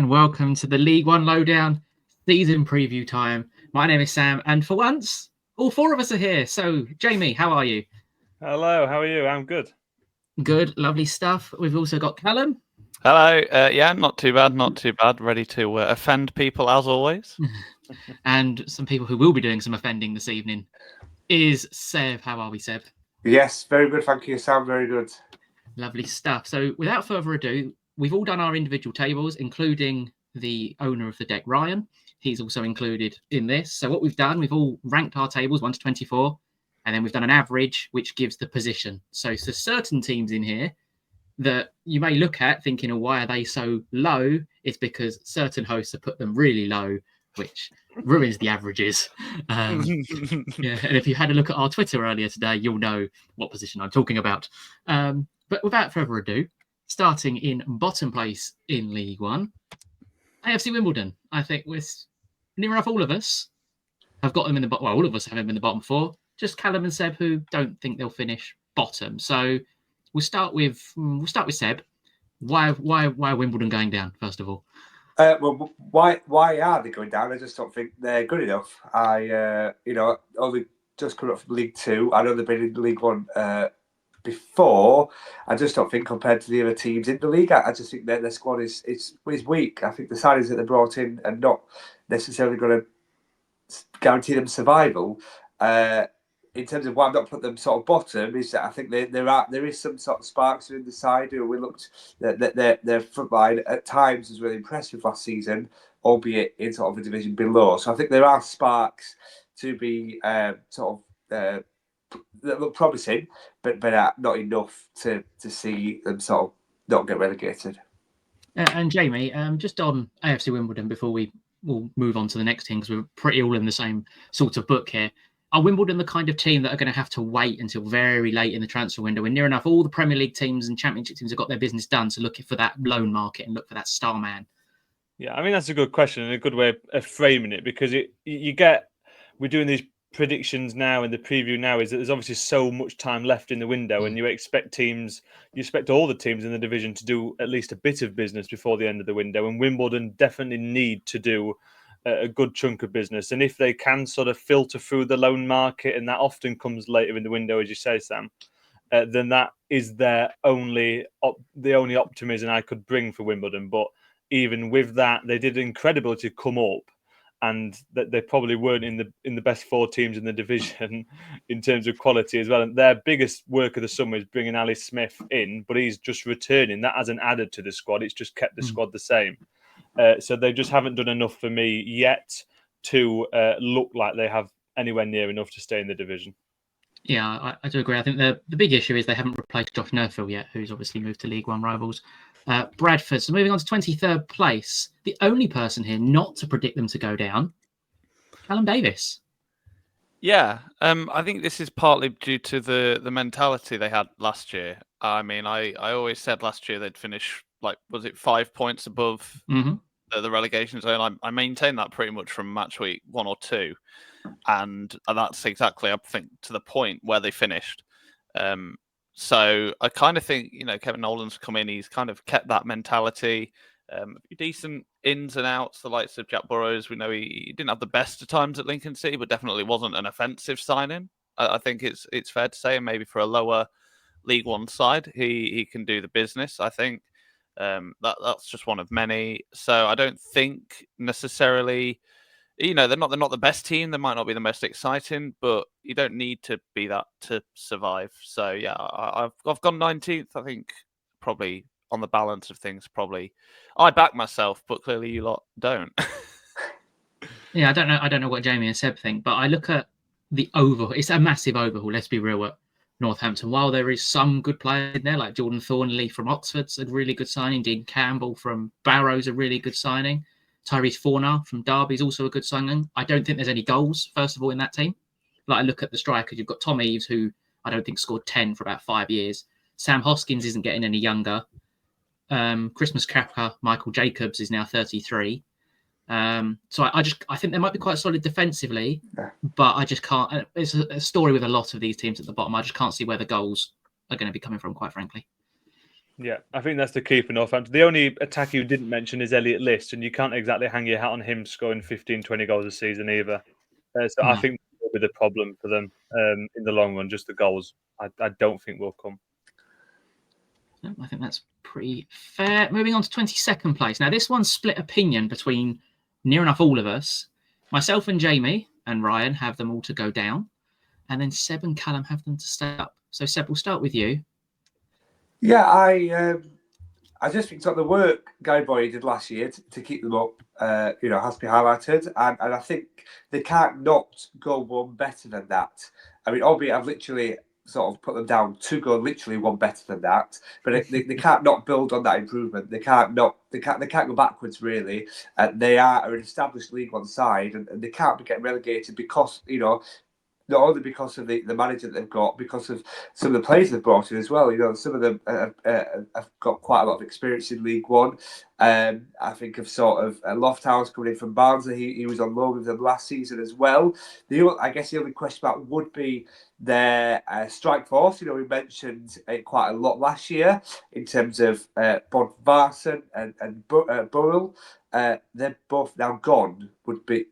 and welcome to the League One Lowdown season preview time. My name is Sam, and for once, all four of us are here. So, Jamie, how are you? Hello, how are you? I'm good. Good, lovely stuff. We've also got Callum. Hello. Yeah, not too bad, not too bad. Ready to offend people as always. And some people who will be doing some offending this evening is Seb. How are we, Seb? Yes, very good. Thank you, Sam. Very good. Lovely stuff. So, without further ado, we've all done our individual tables, including the owner of the deck, Ryan. He's also included in this. So what we've done, we've all ranked our tables 1 to 24, and then we've done an average, which gives the position. So certain teams in here that you may look at thinking, oh, why are they so low? It's because certain hosts have put them really low, which ruins the averages. Yeah, and if you had a look at our Twitter earlier today, you'll know what position I'm talking about. But without further ado, starting in bottom place in League One, AFC Wimbledon. I think with near enough all of us have got them in the bottom. Well, all of us have them in the bottom four. Just Callum and Seb, who don't think they'll finish bottom. So we'll start with Seb. Why are Wimbledon going down? First of all, well, why are they going down? I just don't think they're good enough. Only just coming up from League Two. I know they've been in League One before. I just don't think compared to the other teams in the league, I just think that their squad is weak. I think the signings that they brought in are not necessarily going to guarantee them survival. In terms of why I've not put them sort of bottom, is that I think there is some sort of sparks in the side. We looked that their front line at times was really impressive last season, albeit in sort of a division below. So I think there are sparks to be that look promising, but not enough to see them sort of not get relegated. And Jamie, just on AFC Wimbledon before we'll move on to the next team, because we're pretty all in the same sort of book here. Are Wimbledon the kind of team that are going to have to wait until very late in the transfer window, when near enough all the Premier League teams and Championship teams have got their business done, to look for that loan market and look for that star man? Yeah, I mean, that's a good question and a good way of framing it, because we're doing these predictions now, and the preview now is that there's obviously so much time left in the window, and you expect all the teams in the division to do at least a bit of business before the end of the window, and Wimbledon definitely need to do a good chunk of business. And if they can sort of filter through the loan market, and that often comes later in the window, as you say, Sam, then that is the only optimism I could bring for Wimbledon. But even with that, they did incredible to come up, and that they probably weren't in the best four teams in the division in terms of quality as well. And their biggest work of the summer is bringing Ali Smith in, but he's just returning. That hasn't added to the squad. It's just kept the squad the same. So they just haven't done enough for me yet to look like they have anywhere near enough to stay in the division. Yeah, I do agree. I think the big issue is they haven't replaced Josh Nerfield yet, who's obviously moved to League One rivals. Bradford. So moving on to 23rd place, the only person here not to predict them to go down, Callum Davis. Yeah, I think this is partly due to the mentality they had last year. I mean, I always said last year they'd finish, was it 5 points above the relegation zone? I maintained that pretty much from match week 1 or 2. And that's exactly, I think, to the point where they finished. So I kind of think, Kevin Nolan's come in, he's kind of kept that mentality. Decent ins and outs, the likes of Jack Burrows. We know he didn't have the best of times at Lincoln City, but definitely wasn't an offensive signing. I think it's fair to say, and maybe for a lower League One side, he can do the business, I think. That's just one of many. So I don't think necessarily, they're not the best team. They might not be the most exciting, but you don't need to be that to survive. So yeah, I've gone 19th. I think probably on the balance of things, probably I back myself, but clearly you lot don't. Yeah, I don't know what Jamie and Seb think, but I look at the overhaul. It's a massive overhaul. Let's be real. At Northampton, while there is some good players in there, like Jordan Thornley from Oxford's a really good signing. Dean Campbell from Barrow's a really good signing. Tyrese Forner from Derby is also a good signing. I don't think there's any goals, first of all, in that team. I look at the strikers. You've got Tom Eaves, who I don't think scored 10 for about 5 years. Sam Hoskins isn't getting any younger. Christmas Kappa, Michael Jacobs is now 33. So I think they might be quite solid defensively, but I just can't. It's a story with a lot of these teams at the bottom. I just can't see where the goals are going to be coming from, quite frankly. Yeah, I think that's the key for Northampton. The only attacker you didn't mention is Elliot List, and you can't exactly hang your hat on him scoring 15, 20 goals a season either. So I think that will be the problem for them in the long run, just the goals. I don't think will come. I think that's pretty fair. Moving on to 22nd place. Now, this one's split opinion between near enough all of us. Myself and Jamie and Ryan have them all to go down. And then Seb and Callum have them to stay up. So, Seb, we'll start with you. Yeah, I just think that the work Guy Boy did last year to keep them up, has to be highlighted. And I think they can't not go one better than that. I mean, albeit I've literally sort of put them down to go literally one better than that, but they can't not build on that improvement. They can't go backwards really. They are an established League One side, and they can't be getting relegated because not only because of the manager that they've got, because of some of the players they've brought in as well. Some of them have got quite a lot of experience in League One. I think of sort of Lofthouse coming in from Barnsley. He was on loan with them last season as well. I guess the only question about would be their strike force. We mentioned it quite a lot last year in terms of Bodvarsson and Burrell. They're both now gone. Would be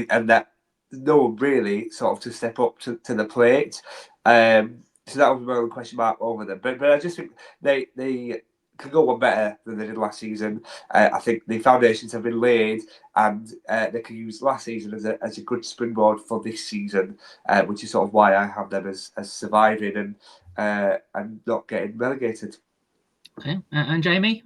and that. No one really sort of to step up to the plate. So that would be my only question mark over them. But I just think they can go one better than they did last season. I think the foundations have been laid, and they can use last season as a good springboard for this season, which is sort of why I have them as surviving and not getting relegated. Okay, and Jamie,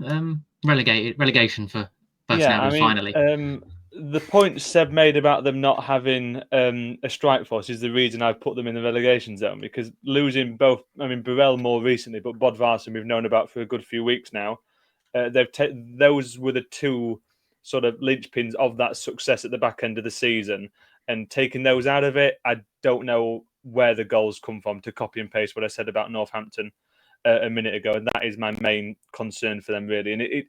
relegation for Burton finally. The point Seb made about them not having a strike force is the reason I've put them in the relegation zone, because losing both, Burrell more recently, but Bodvarsson we've known about for a good few weeks now. Those were the two sort of linchpins of that success at the back end of the season, and taking those out of it, I don't know where the goals come from, to copy and paste what I said about Northampton a minute ago, and that is my main concern for them really. And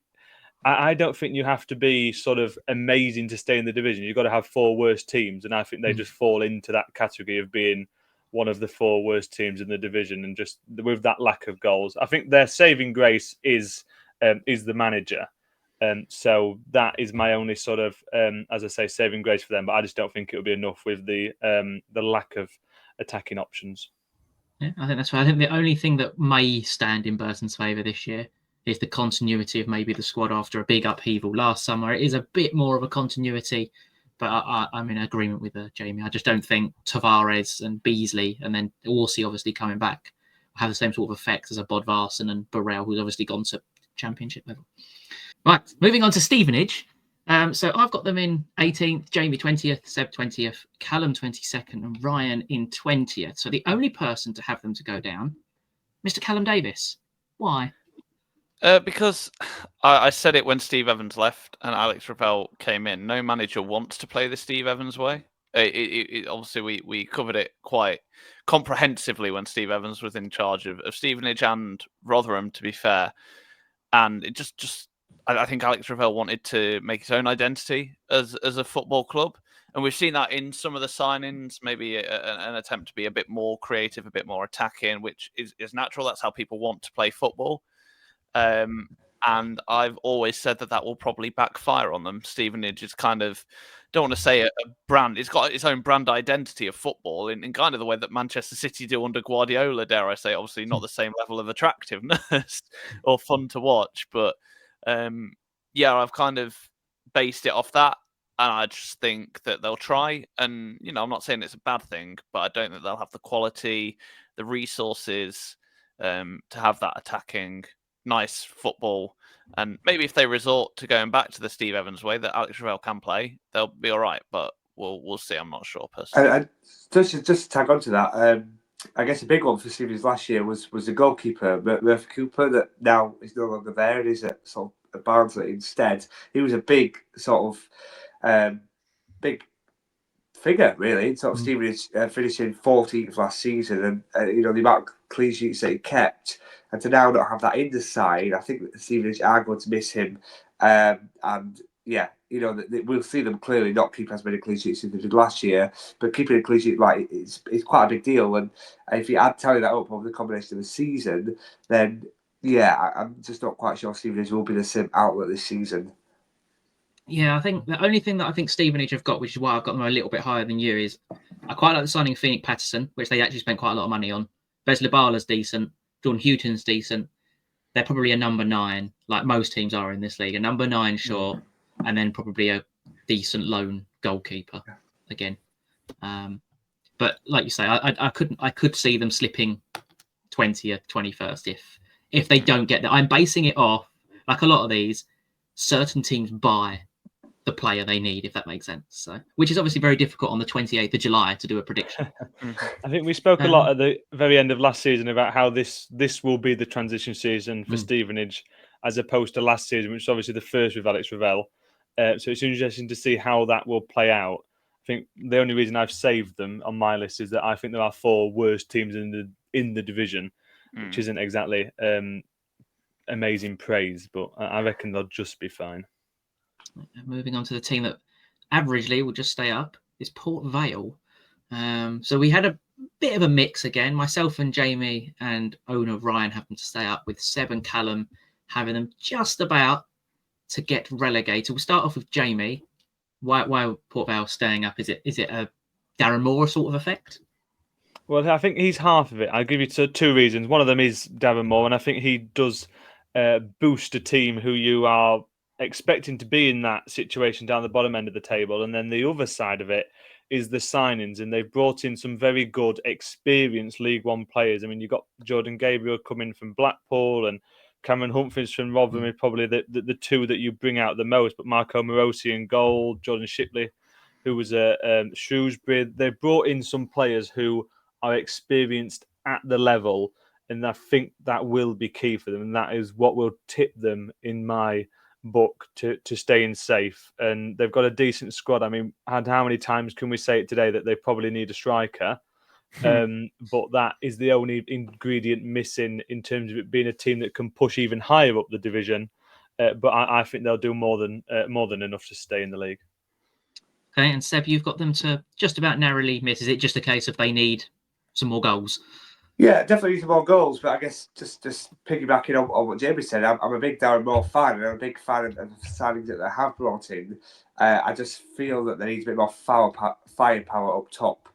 I don't think you have to be sort of amazing to stay in the division. You've got to have 4 worst teams, and I think they just fall into that category of being one of the 4 worst teams in the division, and just with that lack of goals. I think their saving grace is the manager. So that is my only sort of, as I say, saving grace for them. But I just don't think it will be enough with the lack of attacking options. Yeah, I think that's right. I think the only thing that may stand in Burton's favour this year is the continuity of maybe the squad after a big upheaval last summer. It is a bit more of a continuity, but I'm in agreement with Jamie. I just don't think Tavares and Beasley and then Orsi obviously coming back have the same sort of effect as a Bodvarsson and Burrell, who's obviously gone to championship level. Right, moving on to Stevenage. So I've got them in 18th, Jamie 20th, Seb 20th, Callum 22nd, and Ryan in 20th. So the only person to have them to go down, Mr. Callum Davis. Why? Because I said it when Steve Evans left and Alex Ravel came in. No manager wants to play the Steve Evans way. Obviously, we covered it quite comprehensively when Steve Evans was in charge of Stevenage and Rotherham, to be fair. And it I think Alex Ravel wanted to make his own identity as a football club. And we've seen that in some of the signings, maybe an attempt to be a bit more creative, a bit more attacking, which is natural. That's how people want to play football. And I've always said that will probably backfire on them. Stevenage is kind of, don't want to say a brand. It's got its own brand identity of football in kind of the way that Manchester City do under Guardiola, dare I say. Obviously not the same level of attractiveness or fun to watch. But I've kind of based it off that. And I just think that they'll try. And, I'm not saying it's a bad thing, but I don't think they'll have the quality, the resources to have that attacking nice football. And maybe if they resort to going back to the Steve Evans way that Alex Ravel can play, they'll be all right. But we'll see. I'm not sure personally. And just to tag on to that, I guess a big one for Stevens last year was the goalkeeper, Murphy Cooper, that now is no longer there. It is at sort of Barnsley instead. He was a big sort of big figure, really. Sort of Stevenage finishing 14th last season, and the amount of clean sheets that he kept, and to now not have that in the side, I think that Stevenage are going to miss him. We'll see them clearly not keep as many clean sheets as they did last year, but keeping a clean sheet it's quite a big deal. And if you add tally that up over the combination of the season, then I'm just not quite sure Stevenage will be the same outlet this season. Yeah, I think the only thing that I think Stevenage have got, which is why I've got them a little bit higher than you, is I quite like the signing of Phoenix Patterson, which they actually spent quite a lot of money on. Bez Labala's decent. Jordan Houghton's decent. They're probably a number 9, like most teams are in this league. A number 9 short, and then probably a decent lone goalkeeper again. But like you say, I could see them slipping 20th, 21st if they don't get that. I'm basing it off, like a lot of these, certain teams buy the player they need, if that makes sense. So, which is obviously very difficult on the 28th of July to do a prediction. I think we spoke a lot at the very end of last season about how this will be the transition season for Stevenage, as opposed to last season, which is obviously the first with Alex Ravel. So it's interesting to see how that will play out. I think the only reason I've saved them on my list is that I think there are 4 worst teams in the division, which isn't exactly amazing praise, but I reckon they'll just be fine. Moving on to the team that averagely will just stay up is Port Vale. So we had a bit of a mix again. Myself and Jamie and owner Ryan happened to stay up, with Seb and Callum having them just about to get relegated. We'll start off with Jamie. Why Port Vale staying up? Is it a Darren Moore sort of effect? Well, I think he's half of it. I'll give you 2 reasons. One of them is Darren Moore, and I think he does boost a team who you are expecting to be in that situation down the bottom end of the table. And then the other side of it is the signings, and they've brought in some very good, experienced League One players. I mean, you've got Jordan Gabriel coming from Blackpool, and Cameron Humphreys from Rotherham is probably the 2 that you bring out the most. But Marco Morosi in goal, Jordan Shipley, who was at Shrewsbury. They've brought in some players who are experienced at the level, and I think that will be key for them, and that is what will tip them, in my book, to staying safe. And they've got a decent squad. I mean, how many times can we say it today that they probably need a striker? But that is the only ingredient missing in terms of it being a team that can push even higher up the division. But I think they'll do more than enough to stay in the league. Okay, and Seb, you've got them to just about narrowly miss. Is it just a case of they need some more goals? Yeah, definitely need some more goals. But I guess just piggybacking on what Jamie said, I'm a big Darren Moore fan, and I'm a big fan of the signings that they have brought in. I just feel that there needs a bit more firepower up top.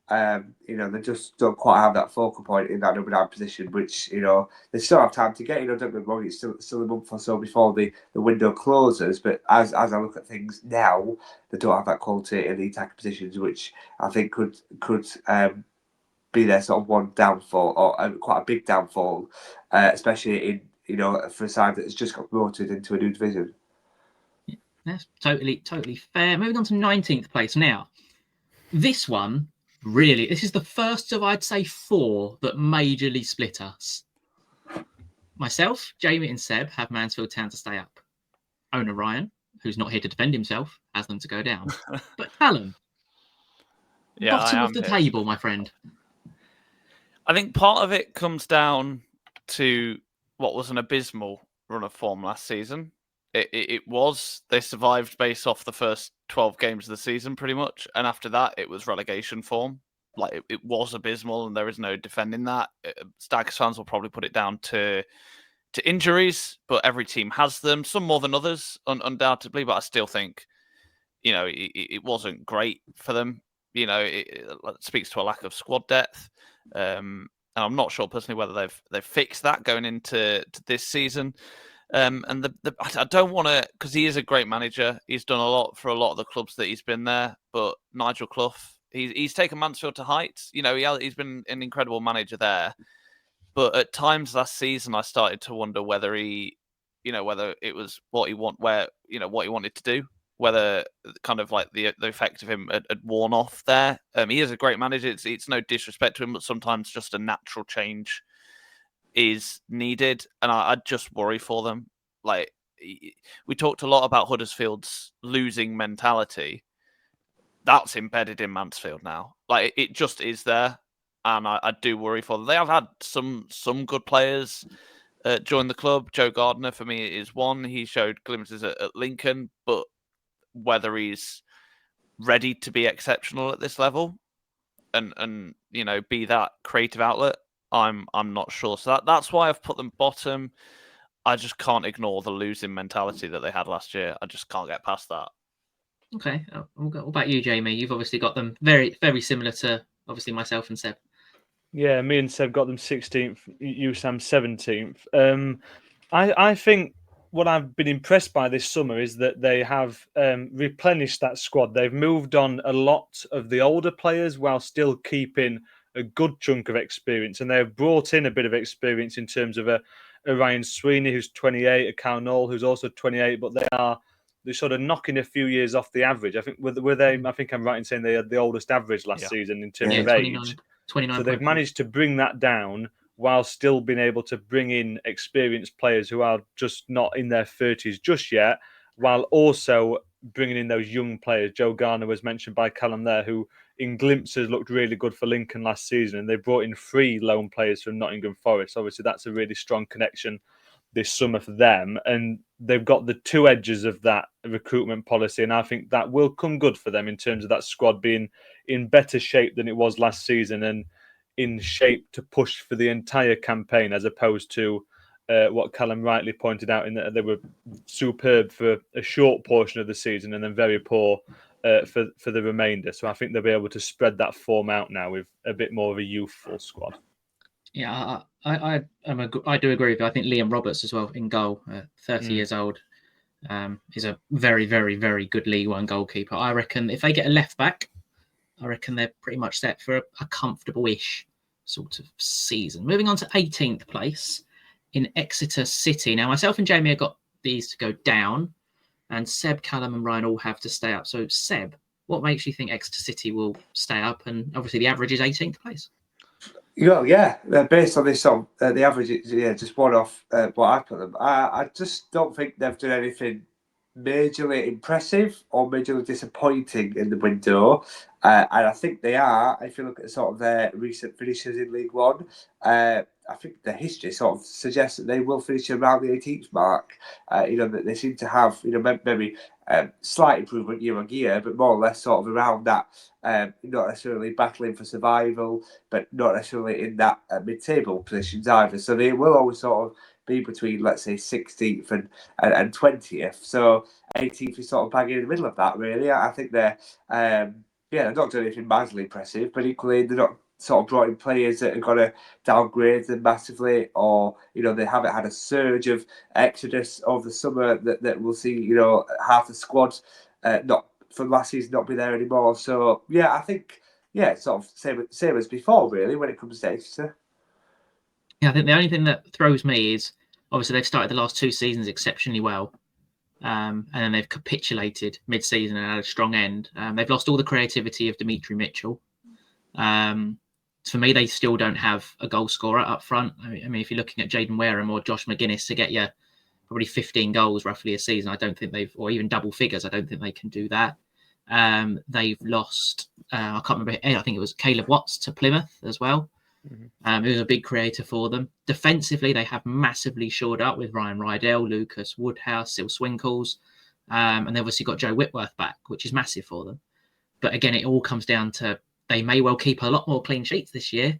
They just don't quite have that focal point in that number 9 position, which, they still have time to get. Don't get me wrong, it's still a month or so before the window closes. But as I look at things now, they don't have that quality in the attacking positions, which I think could be their sort of one downfall, or quite a big downfall, especially for a side that has just got promoted into a new division. That's totally fair. Moving on to 19th place now. This one, really, this is the first of, I'd say, 4 that majorly split us. Myself, Jamie and Seb have Mansfield Town to stay up. Owner Ryan, who's not here to defend himself, has them to go down. But Callum, bottom of the table, my friend. I think part of it comes down to what was an abysmal run of form last season. It was. They survived based off the first 12 games of the season, pretty much. And after that, it was relegation form. Like, it was abysmal, and there is no defending that. Stags fans will probably put it down to injuries, but every team has them. Some more than others, undoubtedly. But I still think, it wasn't great for them. It speaks to a lack of squad depth. And I'm not sure personally whether they've fixed that going into this season. And I don't want to, because he is a great manager. He's done a lot for a lot of the clubs that he's been there. But Nigel Clough, he's taken Mansfield to heights. He's been an incredible manager there. But at times last season, I started to wonder whether whether it was what he wanted to do. Whether kind of like the effect of him had worn off there. He is a great manager. It's no disrespect to him, but sometimes just a natural change is needed, and I just worry for them. Like, we talked a lot about Huddersfield's losing mentality. That's embedded in Mansfield now. Like, it just is there, and I do worry for them. They have had some good players join the club. Joe Gardner, for me, is one. He showed glimpses at Lincoln, but whether he's ready to be exceptional at this level and be that creative outlet, I'm not sure. So that's why I've put them bottom. I just can't ignore the losing mentality that they had last year. I just can't get past that. Okay. What about you, Jamie? You've obviously got them very, very similar to obviously myself and Seb. Yeah, me and Seb got them 16th. You, Sam, 17th. I think what I've been impressed by this summer is that they have replenished that squad. They've moved on a lot of the older players while still keeping a good chunk of experience, and they've brought in a bit of experience in terms of a Ryan Sweeney, who's 28, a Cal Knoll, who's also 28, but they're sort of knocking a few years off the average. I think were they? I think I'm right in saying they had the oldest average last season in terms of 29, age. 29. So they've managed to bring that down while still being able to bring in experienced players who are just not in their 30s just yet, while also bringing in those young players. Joe Garner was mentioned by Callum there, who in glimpses looked really good for Lincoln last season, and they brought in 3 loan players from Nottingham Forest. Obviously, that's a really strong connection this summer for them, and they've got the 2 edges of that recruitment policy, and I think that will come good for them in terms of that squad being in better shape than it was last season, and in shape to push for the entire campaign, as opposed to what Callum rightly pointed out, in that they were superb for a short portion of the season and then very poor for the remainder. So I think they'll be able to spread that form out now with a bit more of a youthful squad. Yeah, I do agree with you. I think Liam Roberts as well in goal, 30 years old, is a very, very, very good League One goalkeeper. I reckon if they get a left back, I reckon they're pretty much set for a comfortable-ish sort of season. Moving on to 18th place in Exeter City. Now, myself and Jamie have got these to go down, and Seb, Callum and Ryan all have to stay up. So, Seb, what makes you think Exeter City will stay up? And obviously the average is 18th place. Well, yeah, based on this song, the average is just one off what I put them. I just don't think they've done anything majorly impressive or majorly disappointing in the window. And I think they are, if you look at sort of their recent finishes in League One, I think the history sort of suggests that they will finish around the 18th mark. That they seem to have, maybe slight improvement year on year, but more or less sort of around that, not necessarily battling for survival, but not necessarily in that mid-table positions either. So they will always sort of be between, let's say, 16th and 20th. So 18th is sort of bang in the middle of that, really. I think they're not doing anything massively impressive, but equally they're not sort of brought in players that are going to downgrade them massively, or they haven't had a surge of exodus over the summer that we'll see half the squad not from last season not be there anymore. So I think sort of same as before, really, when it comes to Exeter. Yeah, I think the only thing that throws me is obviously they've started the last 2 seasons exceptionally well, and then they've capitulated mid-season and had a strong end. They've lost all the creativity of Dimitri Mitchell. For me, they still don't have a goal scorer up front. I mean, if you're looking at Jaden Wareham or Josh McGuinness to get you probably 15 goals roughly a season, I don't think or even double figures, I don't think they can do that. They've lost, I can't remember, I think it was Caleb Watts to Plymouth as well. Who was a big creator for them. Defensively, they have massively shored up with Ryan Rydell, Lucas Woodhouse, Sil Swinkles, and they've obviously got Joe Whitworth back, which is massive for them. But again, it all comes down to they may well keep a lot more clean sheets this year,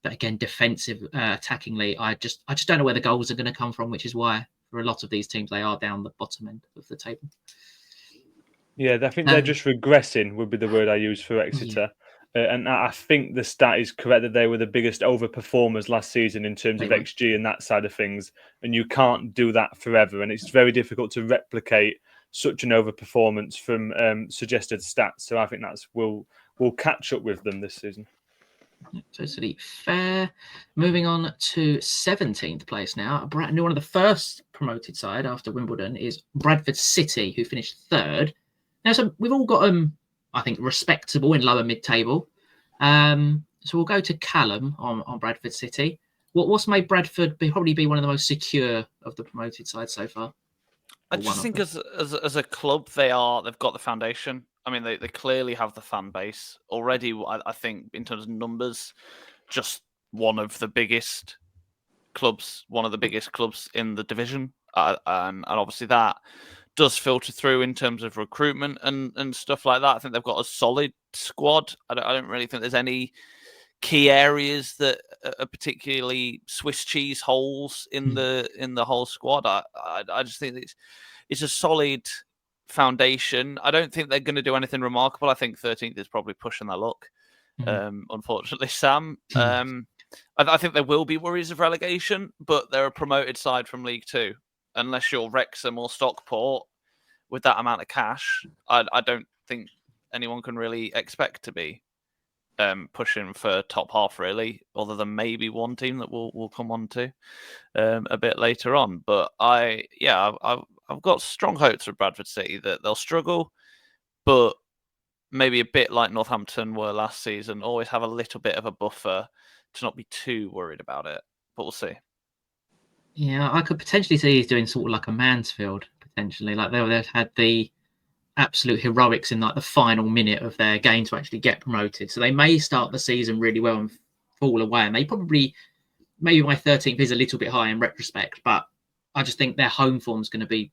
but again, defensive, attackingly, I just don't know where the goals are going to come from, which is why for a lot of these teams they are down the bottom end of the table. Yeah, I think they're just regressing would be the word I use for Exeter. And I think the stat is correct that they were the biggest overperformers last season in terms of XG and that side of things. And you can't do that forever. And it's very difficult to replicate such an overperformance from suggested stats. So I think will catch up with them this season. Totally fair. Moving on to 17th place now. A brand new one of the first promoted side after Wimbledon is Bradford City, who finished 3rd. Now, so we've all got I think, respectable in lower mid-table. So we'll go to Callum on Bradford City. What's made Bradford probably be one of the most secure of the promoted sides so far? I just think as a club, they've got the foundation. I mean, they clearly have the fan base already. I think in terms of numbers, just one of the biggest clubs in the division, and obviously that does filter through in terms of recruitment and stuff like that. I think they've got a solid squad. I don't really think there's any key areas that are particularly Swiss cheese holes in the whole squad. I just think it's a solid foundation. I don't think they're going to do anything remarkable. I think 13th is probably pushing their luck. Unfortunately, Sam. I think there will be worries of relegation, but they're a promoted side from League Two. Unless you're Wrexham or Stockport with that amount of cash, I don't think anyone can really expect to be pushing for top half, really, other than maybe one team that we'll come on to a bit later on. But I've got strong hopes for Bradford City that they'll struggle, but maybe a bit like Northampton were last season, always have a little bit of a buffer to not be too worried about it. But we'll see. Yeah, I could potentially see he's doing sort of like a Mansfield, potentially. Like they've had the absolute heroics in like the final minute of their game to actually get promoted. So they may start the season really well and fall away. And maybe my 13th is a little bit high in retrospect, but I just think their home form is going to be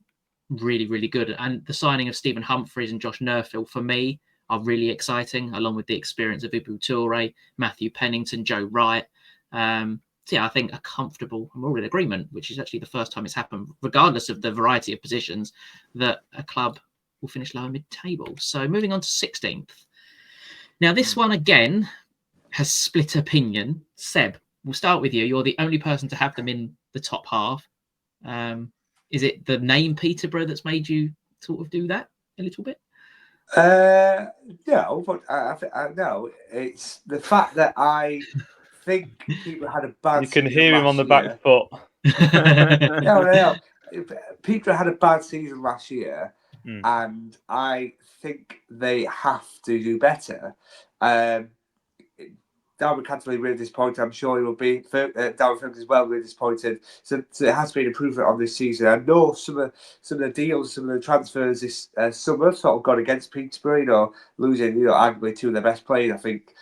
really, really good. And the signing of Stephen Humphreys and Josh Nerfield, for me, are really exciting, along with the experience of Ibu Toure, Matthew Pennington, Joe Wright. So yeah, I think we're all in agreement, which is actually the first time it's happened, regardless of the variety of positions, that a club will finish lower mid-table. So moving on to 16th. Now, this one, again, has split opinion. Seb, we'll start with you. You're the only person to have them in the top half. Is it the name Peterborough that's made you sort of do that a little bit? No, but no, it's the fact that I think Peterborough had a bad You can season hear him last on the year. back foot. No. Peterborough had a bad season last year, and I think they have to do better. Darren Cantley really disappointed. I'm sure he will be. Darren Ferguson as well really disappointed. So it has been improvement on this season. I know some of the deals, some of the transfers this summer sort of gone against Peterborough. Losing arguably two of their best players, I think,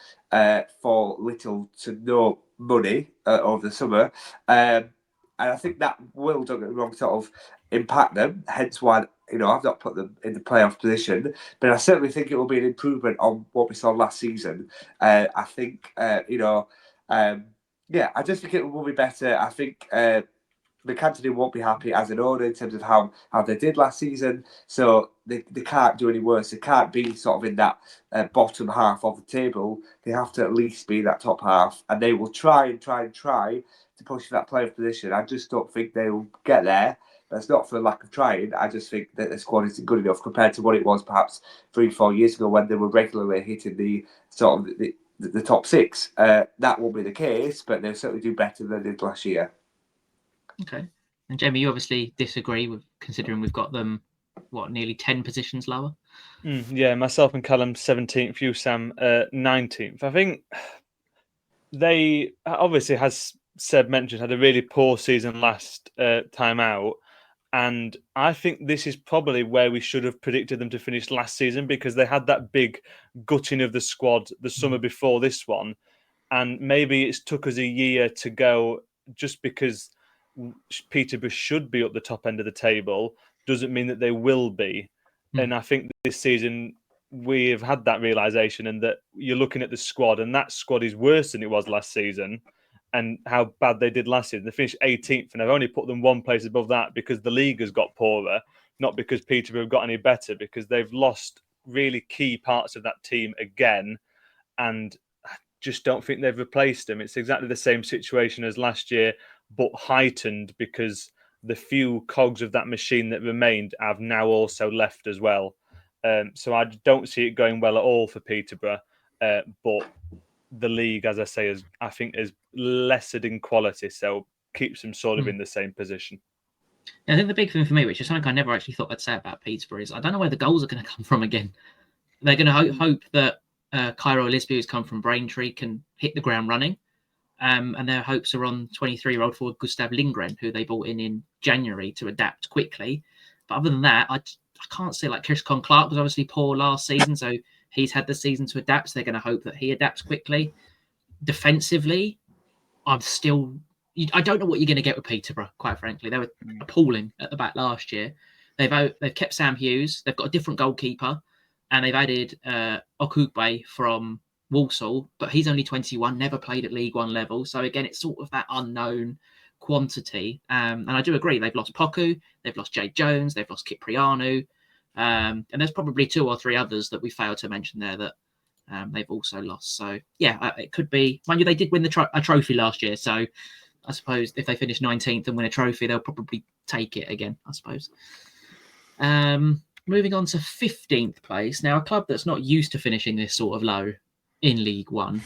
for little to no money over the summer. And I think that will, don't get me wrong, sort of impact them. Hence why I've not put them in the playoff position, but I certainly think it will be an improvement on what we saw last season. I think, I just think it will be better. I think McAntony won't be happy as an owner in terms of how they did last season, so they can't do any worse. They can't be sort of in that bottom half of the table. They have to at least be in that top half, and they will try to push for that playoff position. I just don't think they will get there. That's not for lack of trying. I just think that the squad isn't good enough compared to what it was perhaps 3-4 years ago when they were regularly hitting the sort of the top six. That won't be the case, but they'll certainly do better than they did last year. Okay. And Jamie, you obviously disagree with considering we've got them, nearly 10 positions lower? Yeah, myself and Callum 17th, you Sam 19th. I think they obviously, as Seb mentioned, had a really poor season last time out. And I think this is probably where we should have predicted them to finish last season, because they had that big gutting of the squad the summer before this one. And maybe it's took us a year to go, just because Peterborough should be up the top end of the table doesn't mean that they will be. And I think this season we have had that realisation, and that you're looking at the squad, and that squad is worse than it was last season. And how bad they did last season. They finished 18th, and I've only put them one place above that because the league has got poorer, not because Peterborough have got any better, because they've lost really key parts of that team again, and I just don't think they've replaced them. It's exactly the same situation as last year, but heightened because the few cogs of that machine that remained have now also left as well. So I don't see it going well at all for Peterborough, but the league, as I say, is lessened in quality, so keeps them sort of in the same position. I think the big thing for me, which is something I never actually thought I'd say about Peterborough, is I don't know where the goals are going to come from again. They're going to hope that Cairo Lisby, who's come from Braintree, can hit the ground running. And their hopes are on 23-year-old forward Gustav Lindgren, who they bought in January to adapt quickly. But other than that, I can't see, like, Chris Clark was obviously poor last season, so he's had the season to adapt. So they're going to hope that he adapts quickly. Defensively, I don't know what you're going to get with Peterborough, quite frankly. They were appalling at the back last year. They've kept Sam Hughes. They've got a different goalkeeper, and they've added Okugbe from Walsall, but he's only 21, never played at League One level. So again, it's sort of that unknown quantity. And I do agree, they've lost Poku, they've lost Seb Jones, they've lost Kiprianu, and there's probably 2 or 3 others that we failed to mention there that they've also lost. So yeah, it could be. Mind you, they did win a trophy last year, so I suppose if they finish 19th and win a trophy, they'll probably take it again, I suppose. Moving on to 15th place. Now, a club that's not used to finishing this sort of low in League One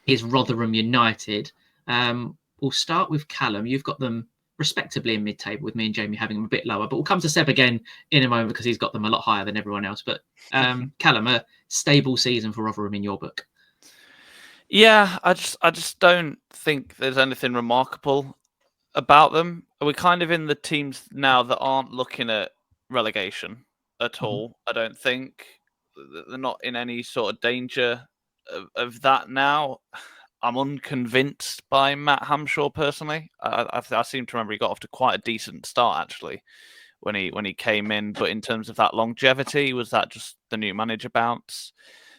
is Rotherham United. We'll start with Callum. You've got them respectably in mid-table, with me and Jamie having them a bit lower. But we'll come to Seb again in a moment because he's got them a lot higher than everyone else. But Callum, a stable season for Rotherham in your book? Yeah, I just don't think there's anything remarkable about them. We're kind of in the teams now that aren't looking at relegation at all. I don't think they're not in any sort of danger of that now. I'm unconvinced by Matt Hamshaw personally. I seem to remember he got off to quite a decent start actually when he came in. But in terms of that longevity, was that just the new manager bounce?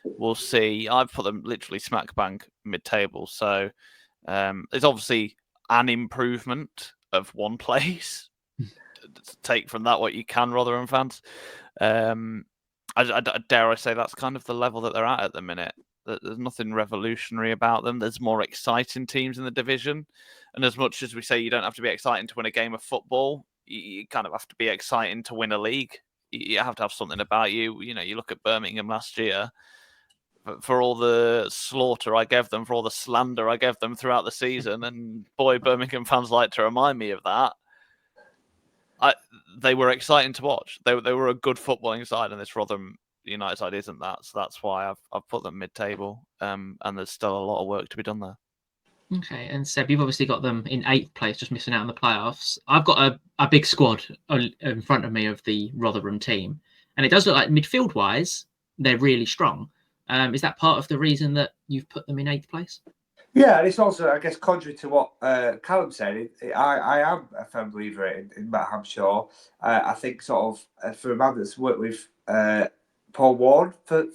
We'll see. I've put them literally smack bang mid-table. So there's obviously an improvement of one place. Take from that what you can, Rotherham fans. I dare I say that's kind of the level that they're at the minute. There's nothing revolutionary about them. There's more exciting teams in the division. And as much as we say you don't have to be exciting to win a game of football, you kind of have to be exciting to win a league. You have to have something about you. You know, you look at Birmingham last year, for all the slaughter I gave them, for all the slander I gave them throughout the season, and boy, Birmingham fans like to remind me of that. They were exciting to watch. They were a good footballing side, and this Rotherham United side isn't that. So that's why I've put them mid-table, and there's still a lot of work to be done there. Okay, and Seb, you've obviously got them in 8th place, just missing out on the playoffs. I've got a big squad in front of me of the Rotherham team, and it does look like midfield-wise, they're really strong. Is that part of the reason that you've put them in 8th place? Yeah, and it's also, I guess, contrary to what Callum said, I am a firm believer in Matt Hamshaw. I think sort of for a man that's worked with Paul Ward for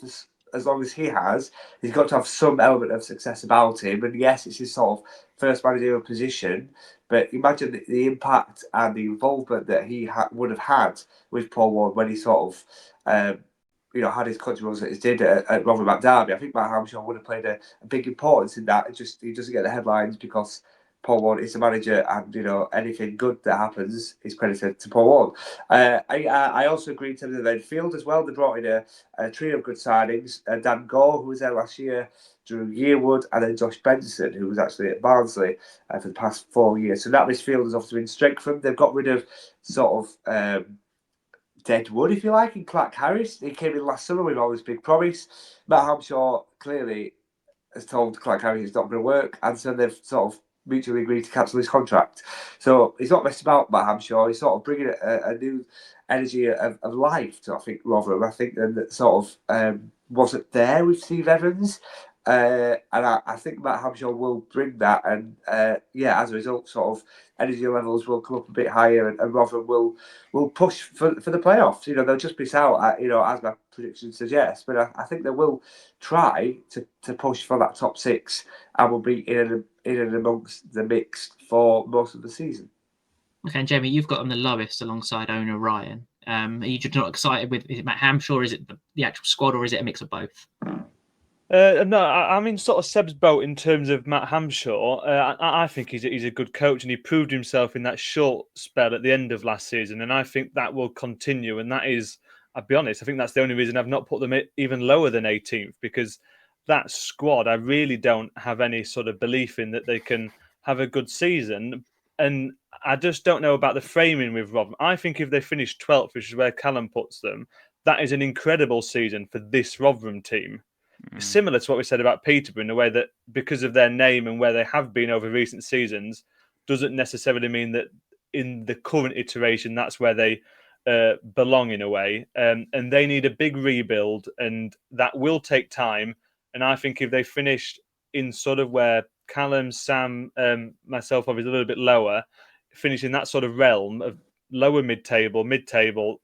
as long as he has, he's got to have some element of success about him. And yes, it's his sort of first managerial position, but imagine the impact and the involvement that he would have had with Paul Ward when he sort of had his country runs as he did at Rotherham at Derby. I think Matt Hamshaw would have played a big importance in that. He doesn't get the headlines because Paul Ward is the manager, and anything good that happens is credited to Paul Ward. I also agree in terms of the midfield as well. They brought in a trio of good signings: Dan Gore, who was there last year, Drew Yearwood, and then Josh Benson, who was actually at Barnsley for the past 4 years. So that midfield has obviously been strengthened. They've got rid of sort of dead wood, if you like, in Clark Harris. He came in last summer with all this big promise. Matt Hamshaw clearly has told Clark Harris it's not going to work, and so they've sort of mutually agreed to cancel his contract. So he's not messed about, Matt Hamshaw. He's sort of bringing a new energy of life to, I think, Rotherham. I think that sort of wasn't there with Steve Evans. And I think Matt Hamshaw will bring that, and as a result, sort of energy levels will come up a bit higher, and Rotherham will push for the playoffs. They'll just miss out, as my prediction suggests, but I think they will try to push for that top 6 and will be in and amongst the mix for most of the season. Okay, and Jamie, you've got them the lowest alongside owner Ryan. Are you just not excited with, is it Matt Hamshaw, is it the actual squad, or is it a mix of both? No, I'm in sort of Seb's boat in terms of Matt Hamshaw. I think he's a good coach, and he proved himself in that short spell at the end of last season, and I think that will continue. And that is, I'll be honest, I think that's the only reason I've not put them even lower than 18th, because that squad, I really don't have any sort of belief in that they can have a good season. And I just don't know about the framing with Rotherham. I think if they finish 12th, which is where Callum puts them, that is an incredible season for this Rotherham team. Similar to what we said about Peterborough, in the way that because of their name and where they have been over recent seasons, doesn't necessarily mean that in the current iteration that's where they belong in a way. And they need a big rebuild, and that will take time. And I think if they finished in sort of where Callum, Sam, myself, obviously a little bit lower, finish in that sort of realm of lower mid-table,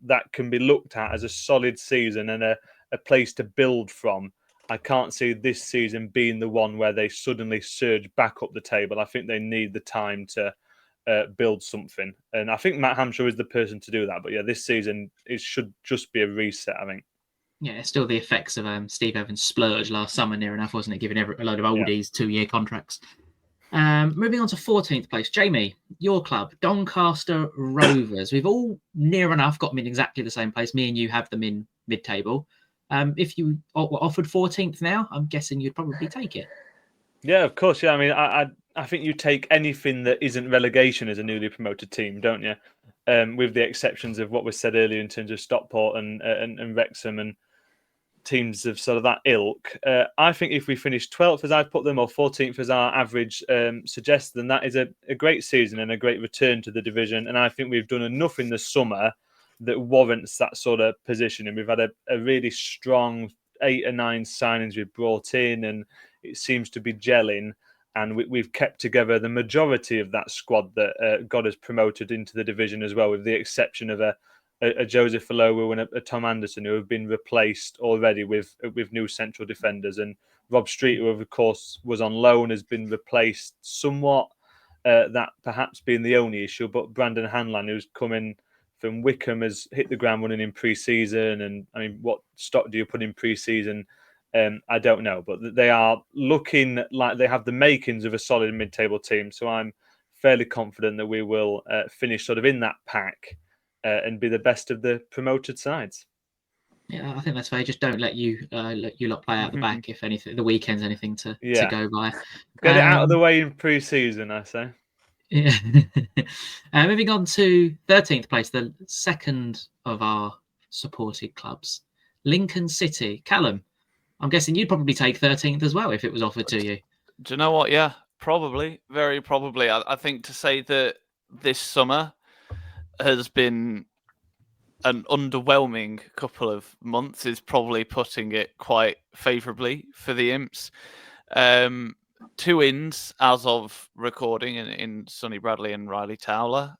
that can be looked at as a solid season and a place to build from. I can't see this season being the one where they suddenly surge back up the table. I think they need the time to build something. And I think Matt Hampshire is the person to do that. But yeah, this season, it should just be a reset, I think. Yeah, still the effects of Steve Evans' splurge last summer, near enough, wasn't it? Giving a load of oldies 2-year contracts. Moving on to 14th place, Jamie, your club, Doncaster Rovers. We've all near enough got them in exactly the same place. Me and you have them in mid-table. If you were offered 14th now, I'm guessing you'd probably take it. Yeah, of course. Yeah, I mean, I think you take anything that isn't relegation as a newly promoted team, don't you? With the exceptions of what was said earlier in terms of Stockport and Wrexham and teams of sort of that ilk. I think if we finish 12th as I've put them or 14th as our average suggests, then that is a great season and a great return to the division. And I think we've done enough in the summer that warrants that sort of position. And we've had a really strong 8 or 9 signings we've brought in, and it seems to be gelling. And we've kept together the majority of that squad that God has promoted into the division as well, with the exception of a Joseph Alowu and a Tom Anderson, who have been replaced already with new central defenders. And Rob Street, who of course was on loan, has been replaced somewhat. That perhaps being the only issue, but Brandon Hanlan, who's coming from Wickham, has hit the ground running in pre-season. And I mean, what stock do you put in pre-season? I don't know, but they are looking like they have the makings of a solid mid-table team. So I'm fairly confident that we will finish sort of in that pack and be the best of the promoted sides. Yeah, I think that's fair. Just don't let you lot play out the back, if anything. The weekend's anything to go by. Get it out of the way in pre-season, I say. Yeah. Moving on to 13th place, the second of our supported clubs, Lincoln City. Callum, I'm guessing you'd probably take 13th as well if it was offered to you. Do you know what? Yeah, probably. Very probably. I think to say that this summer has been an underwhelming couple of months is probably putting it quite favourably for the Imps. 2 wins as of recording in Sonny Bradley and Riley Towler,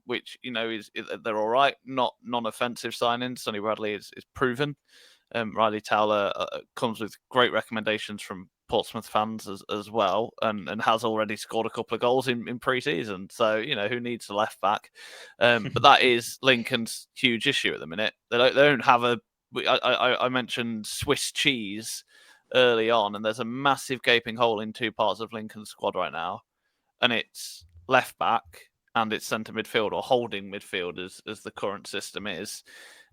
which, you know, they're all right, not non-offensive signings. Sonny Bradley is proven. Riley Towler comes with great recommendations from Portsmouth fans as well, and has already scored a couple of goals in pre-season. So, you know, who needs a left back? But that is Lincoln's huge issue at the minute. They don't have I mentioned Swiss cheese early on, and there's a massive gaping hole in 2 parts of Lincoln's squad right now, and it's left back and it's centre midfield, or holding midfield as the current system is.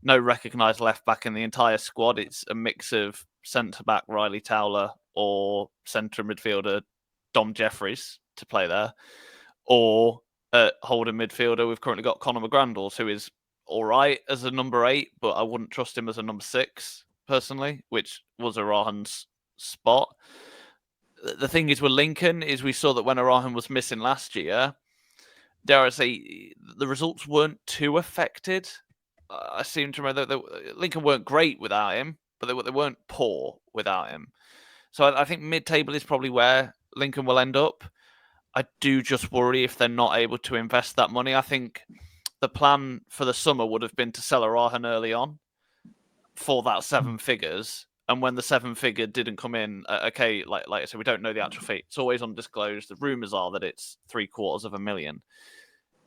No recognised left back in the entire squad. It's a mix of centre back Riley Towler or centre midfielder Dom Jeffries to play there, or holding midfielder. We've currently got Conor McGrandles, who is all right as a number 8, but I wouldn't trust him as a number 6 personally, which was Arahan's spot. The thing is with Lincoln is we saw that when Arahan was missing last year, dare I say, the results weren't too affected. I seem to remember that Lincoln weren't great without him, but they weren't poor without him. So I think mid-table is probably where Lincoln will end up. I do just worry if they're not able to invest that money. I think the plan for the summer would have been to sell Arahan early on for that 7 figures. And when the 7 figure didn't come in, okay, like I said, we don't know the actual fee. It's always undisclosed. The rumours are that it's $750,000.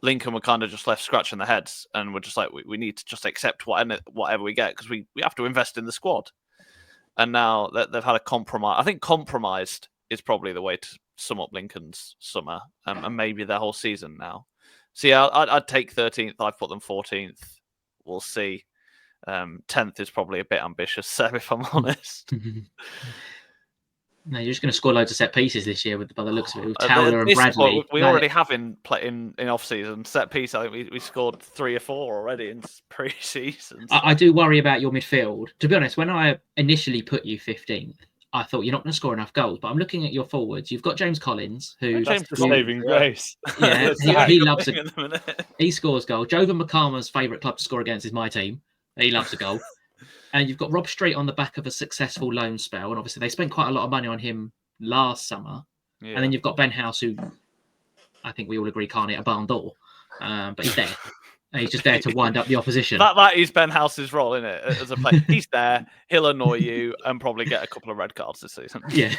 Lincoln were kind of just left scratching their heads, and we're just like, we need to just accept whatever we get, because we have to invest in the squad. And now that they've had a compromise, I think compromised is probably the way to sum up Lincoln's summer, and maybe their whole season now. So yeah, I'd take 13th. I've put them 14th. We'll see. 10th is probably a bit ambitious, Seb, if I'm honest. No, you're just going to score loads of set pieces this year by the looks of it. With Towler and Bradley. We already have in off-season set piece. I think we scored 3 or 4 already in pre-season. So. I do worry about your midfield. To be honest, when I initially put you 15th, I thought you're not going to score enough goals. But I'm looking at your forwards. You've got James Collins, who James is saving grace. Yeah, he loves he scores goals. Jovan McCarman's favourite club to score against is my team. He loves a goal. And you've got Rob Street on the back of a successful loan spell. And obviously they spent quite a lot of money on him last summer. Yeah. And then you've got Ben House, who I think we all agree can't hit a barn door. But he's there. And he's just there to wind up the opposition. That is Ben House's role, isn't it? As a player, he's there. He'll annoy you and probably get a couple of red cards this season. Yeah.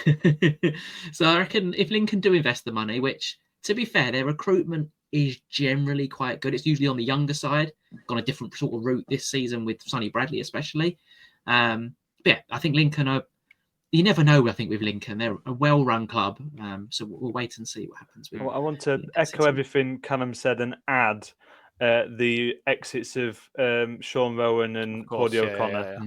So I reckon if Lincoln do invest the money, which to be fair, their recruitment is generally quite good. It's usually on the younger side. Gone a different sort of route this season with Sonny Bradley, especially. But yeah, I think Lincoln are. You never know. I think with Lincoln, they're a well-run club. So we'll wait and see what happens. With I want to Lincoln echo City. everything Callum said and add the exits of Sean Rowan and Cody O'Connor,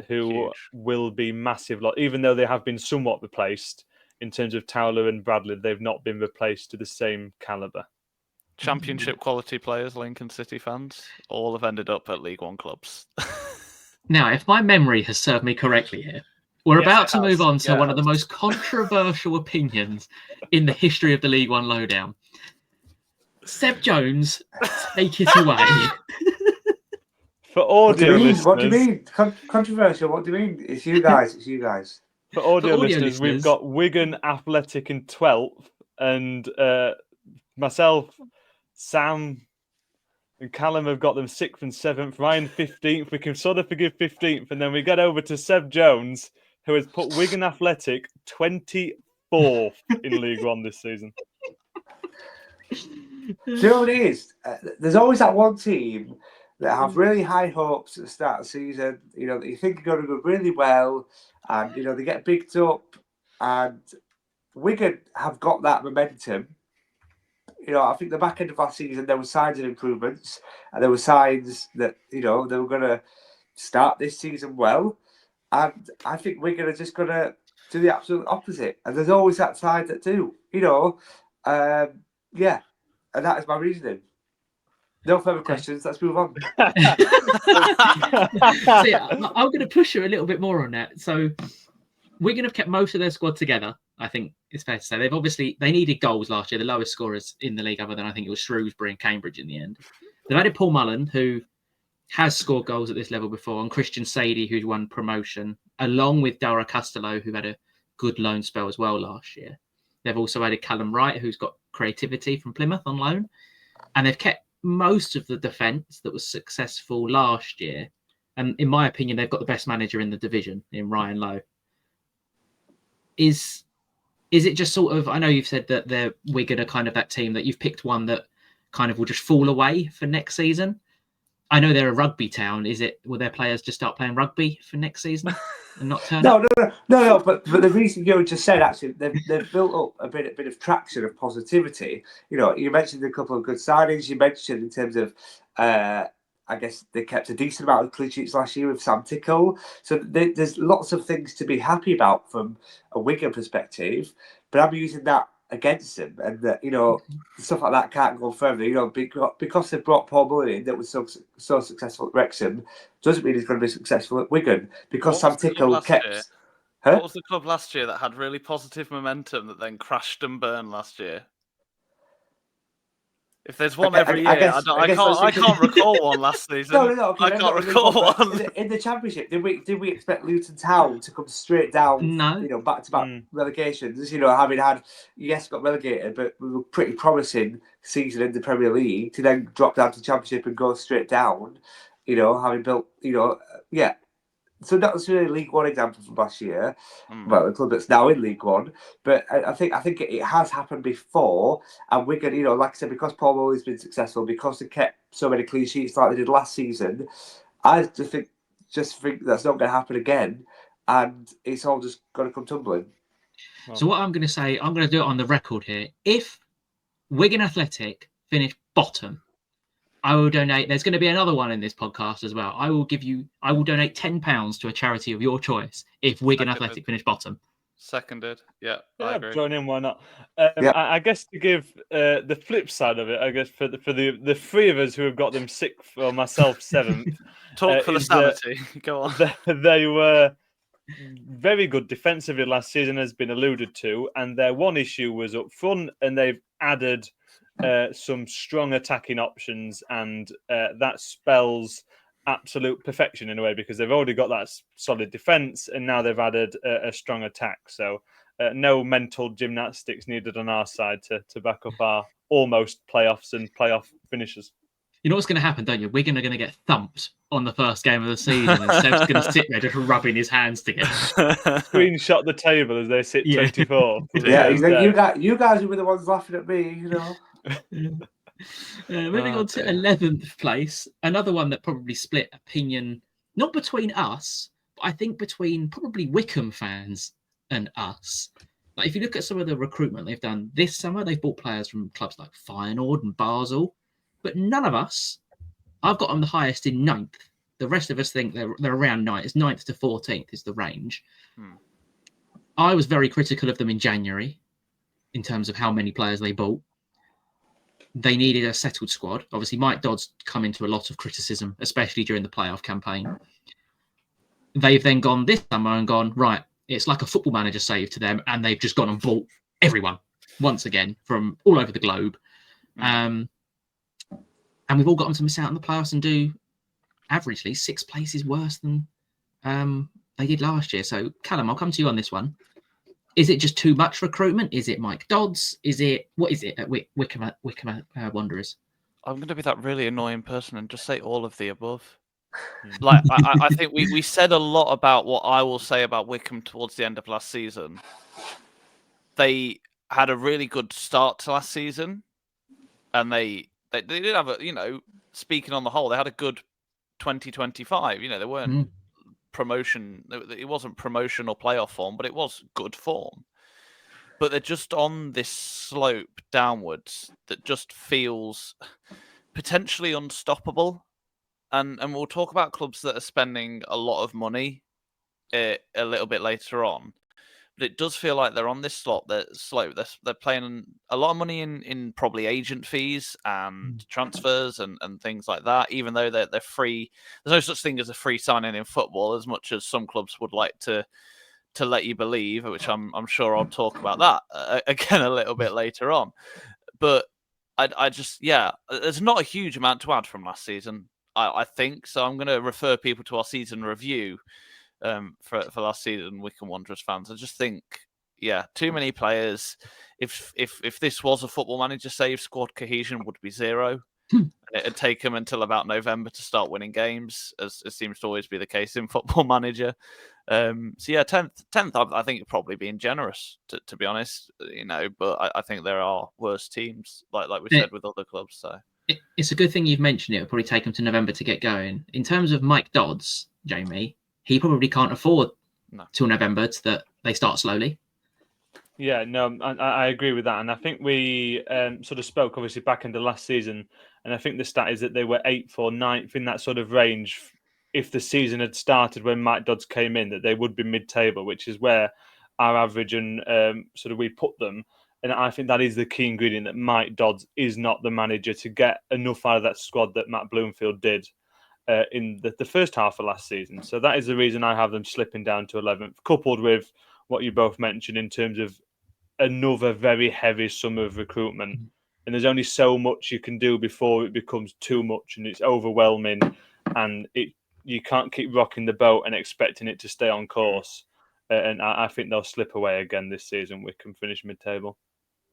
who Huge. will be massive. Even though they have been somewhat replaced in terms of Towler and Bradley, they've not been replaced to the same calibre. Championship quality players, Lincoln City fans, all have ended up at League One clubs. Now, if my memory has served me correctly here, we're about to move on to one of the most controversial opinions in the history of the League One Lowdown. Seb Jones, take it away. For audio listeners, what do you mean? Controversial? What do you mean? It's you guys. It's you guys. For audio listeners, we've got Wigan Athletic in 12th, and myself, Sam, and Callum have got them 6th and 7th. Ryan 15th. We can sort of forgive 15th, and then we get over to Seb Jones, who has put Wigan Athletic 24th in League One this season. Do you know what it is? There's always that one team that have really high hopes at the start of the season. That you think are going to go really well, and they get picked up. And Wigan have got that momentum. I think the back end of last season there were signs of improvements, and there were signs that they were going to start this season well. And I think Wigan are just going to do the absolute opposite. And there's always that side that do. Yeah. And that is my reasoning. No further questions. Let's move on. So yeah, I'm going to push you a little bit more on that. So Wigan have kept most of their squad together. I think it's fair to say they needed goals last year. The lowest scorers in the league, other than I think it was Shrewsbury and Cambridge in the end. They've added Paul Mullen, who has scored goals at this level before, and Christian Sadie, who's won promotion, along with Dara Costello, who had a good loan spell as well last year. They've also added Callum Wright, who's got creativity from Plymouth on loan. And they've kept most of the defence that was successful last year. And in my opinion, they've got the best manager in the division in Ryan Lowe. Is it just sort of, I know you've said that they're Wigan are kind of that team that you've picked one that kind of will just fall away for next season. I know they're a rugby town. Will their players just start playing rugby for next season and not turn up? No. But the reason you just said, actually, they've built up a bit of traction of positivity. You mentioned a couple of good signings. You mentioned in terms of, I guess they kept a decent amount of clean sheets last year with Sam Tickle. So there's lots of things to be happy about from a Wigan perspective. But I'm using that against them, and that stuff like that can't go further. Because they brought Paul Mullen in that was so successful at Wrexham, doesn't mean he's going to be successful at Wigan. Because Sam Tickle kept. What was the club last year that had really positive momentum that then crashed and burned last year? If there's one every year, I can't recall one last season. No. Okay, I can't recall one. In the Championship, did we expect Luton Town to come straight down? No. Back-to-back relegations. Having had got relegated, but we were pretty promising season in the Premier League to then drop down to the Championship and go straight down. Having built, So that was really a League One example from last year. Well, the club that's now in League One, but I think it has happened before. And Wigan, like I said, because Paul Mullen's been successful, because they kept so many clean sheets like they did last season, I just think that's not going to happen again, and it's all just going to come tumbling. So what I'm going to say, I'm going to do it on the record here. If Wigan Athletic finish bottom, I will donate. There's going to be another one in this podcast as well. I will donate £10 to a charity of your choice if Wigan Athletic finish bottom. Seconded. Yeah, I agree. Join in. Why not? I guess to give the flip side of it, I guess for the three of us who have got them 6th, or myself 7th. Talk for the sanity. Go on. They were very good defensively last season, has been alluded to, and their one issue was up front, and they've added some strong attacking options, and that spells absolute perfection in a way, because they've already got that solid defence, and now they've added a strong attack. So no mental gymnastics needed on our side to back up our almost playoffs and playoff finishes. You know what's going to happen, don't you? We're going to get thumped on the first game of the season, and Seb's going to sit there just rubbing his hands together. Screenshot the table as they sit 24. Yeah, he's like, you guys were the ones laughing at me, you know. Moving on to 11th place, another one that probably split opinion, not between us, but I think between probably Wycombe fans and us. Like, if you look at some of the recruitment they've done this summer, they've bought players from clubs like Feyenoord and Basel, but none of us, I've got them the highest in 9th. The rest of us think they're around 9th. It's 9th to 14th is the range. I was very critical of them in January in terms of how many players they bought. They needed a settled squad. Obviously, Mike Dodd's come into a lot of criticism, especially during the playoff campaign. They've then gone this summer and gone, right, it's like a football manager save to them, and they've just gone and bought everyone once again from all over the globe. And we've all got them to miss out on the playoffs and do averagely 6 places worse than they did last year. So, Callum, I'll come to you on this one. Is it just too much recruitment? Is it Mike Dodds? What is it at Wycombe Wanderers? I'm going to be that really annoying person and just say all of the above. Like, I think we said a lot about what I will say about Wycombe towards the end of last season. They had a really good start to last season, and they did have a, speaking on the whole, they had a good 2025. They weren't promotion. It wasn't promotion or playoff form, but it was good form. But they're just on this slope downwards that just feels potentially unstoppable. And we'll talk about clubs that are spending a lot of money a little bit later on. But it does feel like they're on this slope. They're playing a lot of money in probably agent fees and transfers and things like that, even though they're free. There's no such thing as a free signing in football, as much as some clubs would like to let you believe, which I'm sure I'll talk about that again a little bit later on. But I just, there's not a huge amount to add from last season, I think. So I'm going to refer people to our season review for last season, Wycombe Wanderers fans. I just think, too many players. If this was a football manager save, squad cohesion would be 0. It'd take them until about November to start winning games, as seems to always be the case in Football Manager. 10th, I think probably being generous, to be honest. But I think there are worse teams, like we said with other clubs. So it's a good thing you've mentioned it. It'll probably take them to November to get going. In terms of Mike Dodds, Jamie, he probably can't afford till November that they start slowly. Yeah, no, I agree with that. And I think we sort of spoke, obviously, back into last season. And I think the stat is that they were 8th or 9th in that sort of range. If the season had started when Mike Dodds came in, that they would be mid-table, which is where our average and sort of we put them. And I think that is the key ingredient, that Mike Dodds is not the manager to get enough out of that squad that Matt Bloomfield did in the first half of last season. So that is the reason I have them slipping down to 11th, coupled with what you both mentioned in terms of another very heavy summer of recruitment. And there's only so much you can do before it becomes too much and it's overwhelming, and you can't keep rocking the boat and expecting it to stay on course. And I think they'll slip away again this season. We can finish mid-table.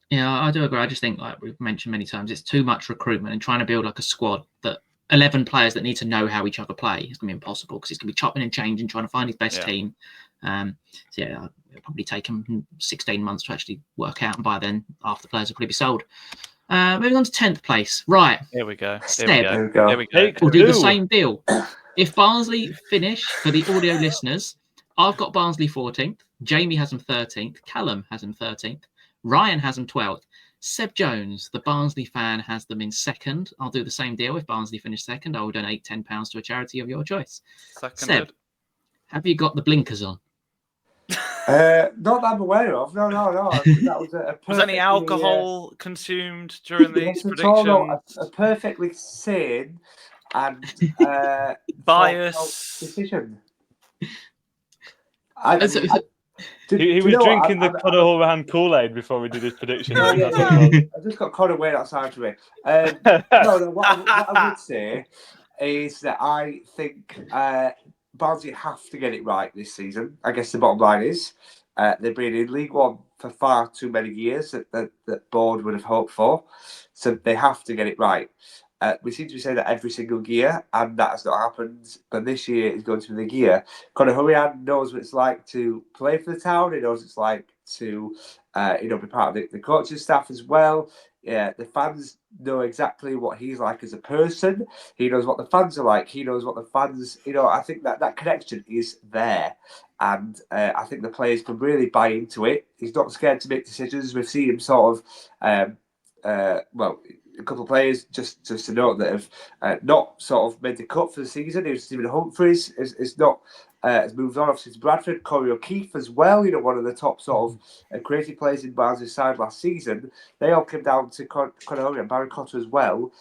Yeah, I do agree. I just think, like we've mentioned many times, it's too much recruitment, and trying to build like a squad that 11 players that need to know how each other play is going to be impossible, because it's going to be chopping and changing, trying to find his best team. It'll probably take him 16 months to actually work out, and by then half the players will probably be sold. Moving on to 10th place. Right. Here we go. Seb, Here we go. We'll do the same deal. If Barnsley finish, for the audio listeners, I've got Barnsley 14th. Jamie has them 13th. Callum has them 13th. Ryan has them 12th. Seb Jones, the Barnsley fan, has them in 2nd. I'll do the same deal. If Barnsley finish 2nd, I will donate £10 to a charity of your choice. Seconded. Seb, have you got the blinkers on? Not that I'm aware of. No. That was was any alcohol consumed during these predictions? A perfectly sane and biased decision. He was drinking the Conor Horan Kool-Aid before we did his prediction. I just got Conor waiting outside for me. What I would say is that I think Barnsley have to get it right this season. I guess the bottom line is they've been in League One for far too many years that board would have hoped for. So they have to get it right. we seem to be saying that every single year, and that has not happened. But this year is going to be the year. Conor Hurrian knows what it's like to play for the town. He knows what it's like to, be part of the coaching staff as well. Yeah, the fans know exactly what he's like as a person. He knows what the fans are like. He knows what the fans, I think that connection is there. And I think the players can really buy into it. He's not scared to make decisions. We've seen him sort of, a couple of players, just to note, that have not sort of made the cut for the season. Stephen Humphries is not has moved on, obviously, to Bradford. Corey O'Keefe as well, one of the top sort of creative players in Barnes' side last season. They all came down to Conor Hurrian and Barry Cotter as well,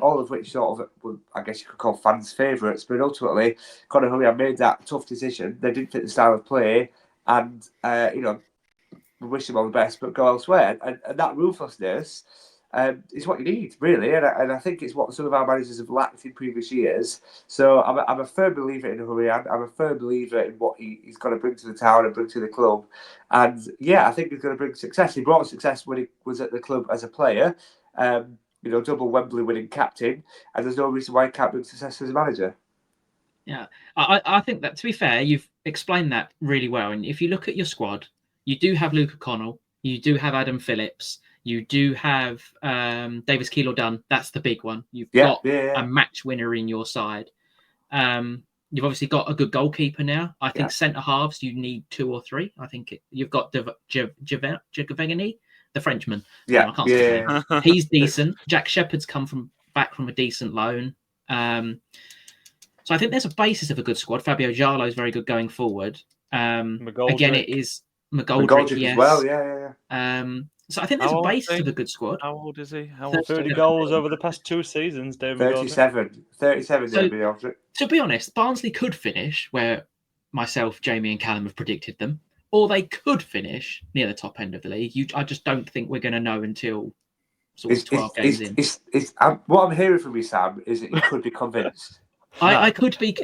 all of which sort of, I guess you could call fans' favourites. But ultimately, Conor Hurrian made that tough decision. They didn't fit the style of play, and we wish them all the best, but go elsewhere. And that ruthlessness is what you need, really. And I think it's what some of our managers have lacked in previous years. So I'm a firm believer in Hurrian. I'm a firm believer in what he's going to bring to the town and bring to the club. And yeah, I think he's going to bring success. He brought success when he was at the club as a player, double Wembley winning captain. And there's no reason why he can't bring success as a manager. Yeah, I think that, to be fair, you've explained that really well. And if you look at your squad, you do have Luke O'Connell, you do have Adam Phillips, you do have Davis Keillor-Dunn. That's the big one. You've got a match winner in your side. You've obviously got a good goalkeeper now. I think centre halves, you need 2 or 3. I think you've got Giovanni, the Frenchman. I can't say his name. He's decent. Jack Shepherd's come back from a decent loan. So I think there's a basis of a good squad. Fabio Giallo is very good going forward. Again, it is McGoldrick, yes. As well, so I think there's a basis of a good squad. How old is he? 30 goals over the past 2 seasons, David 37, David McGoldrick. To be honest, Barnsley could finish where myself, Jamie and Callum have predicted them, or they could finish near the top end of the league. I just don't think we're going to know until sort of 12 games in. What I'm hearing from you, Sam, is that you could be convinced. I could be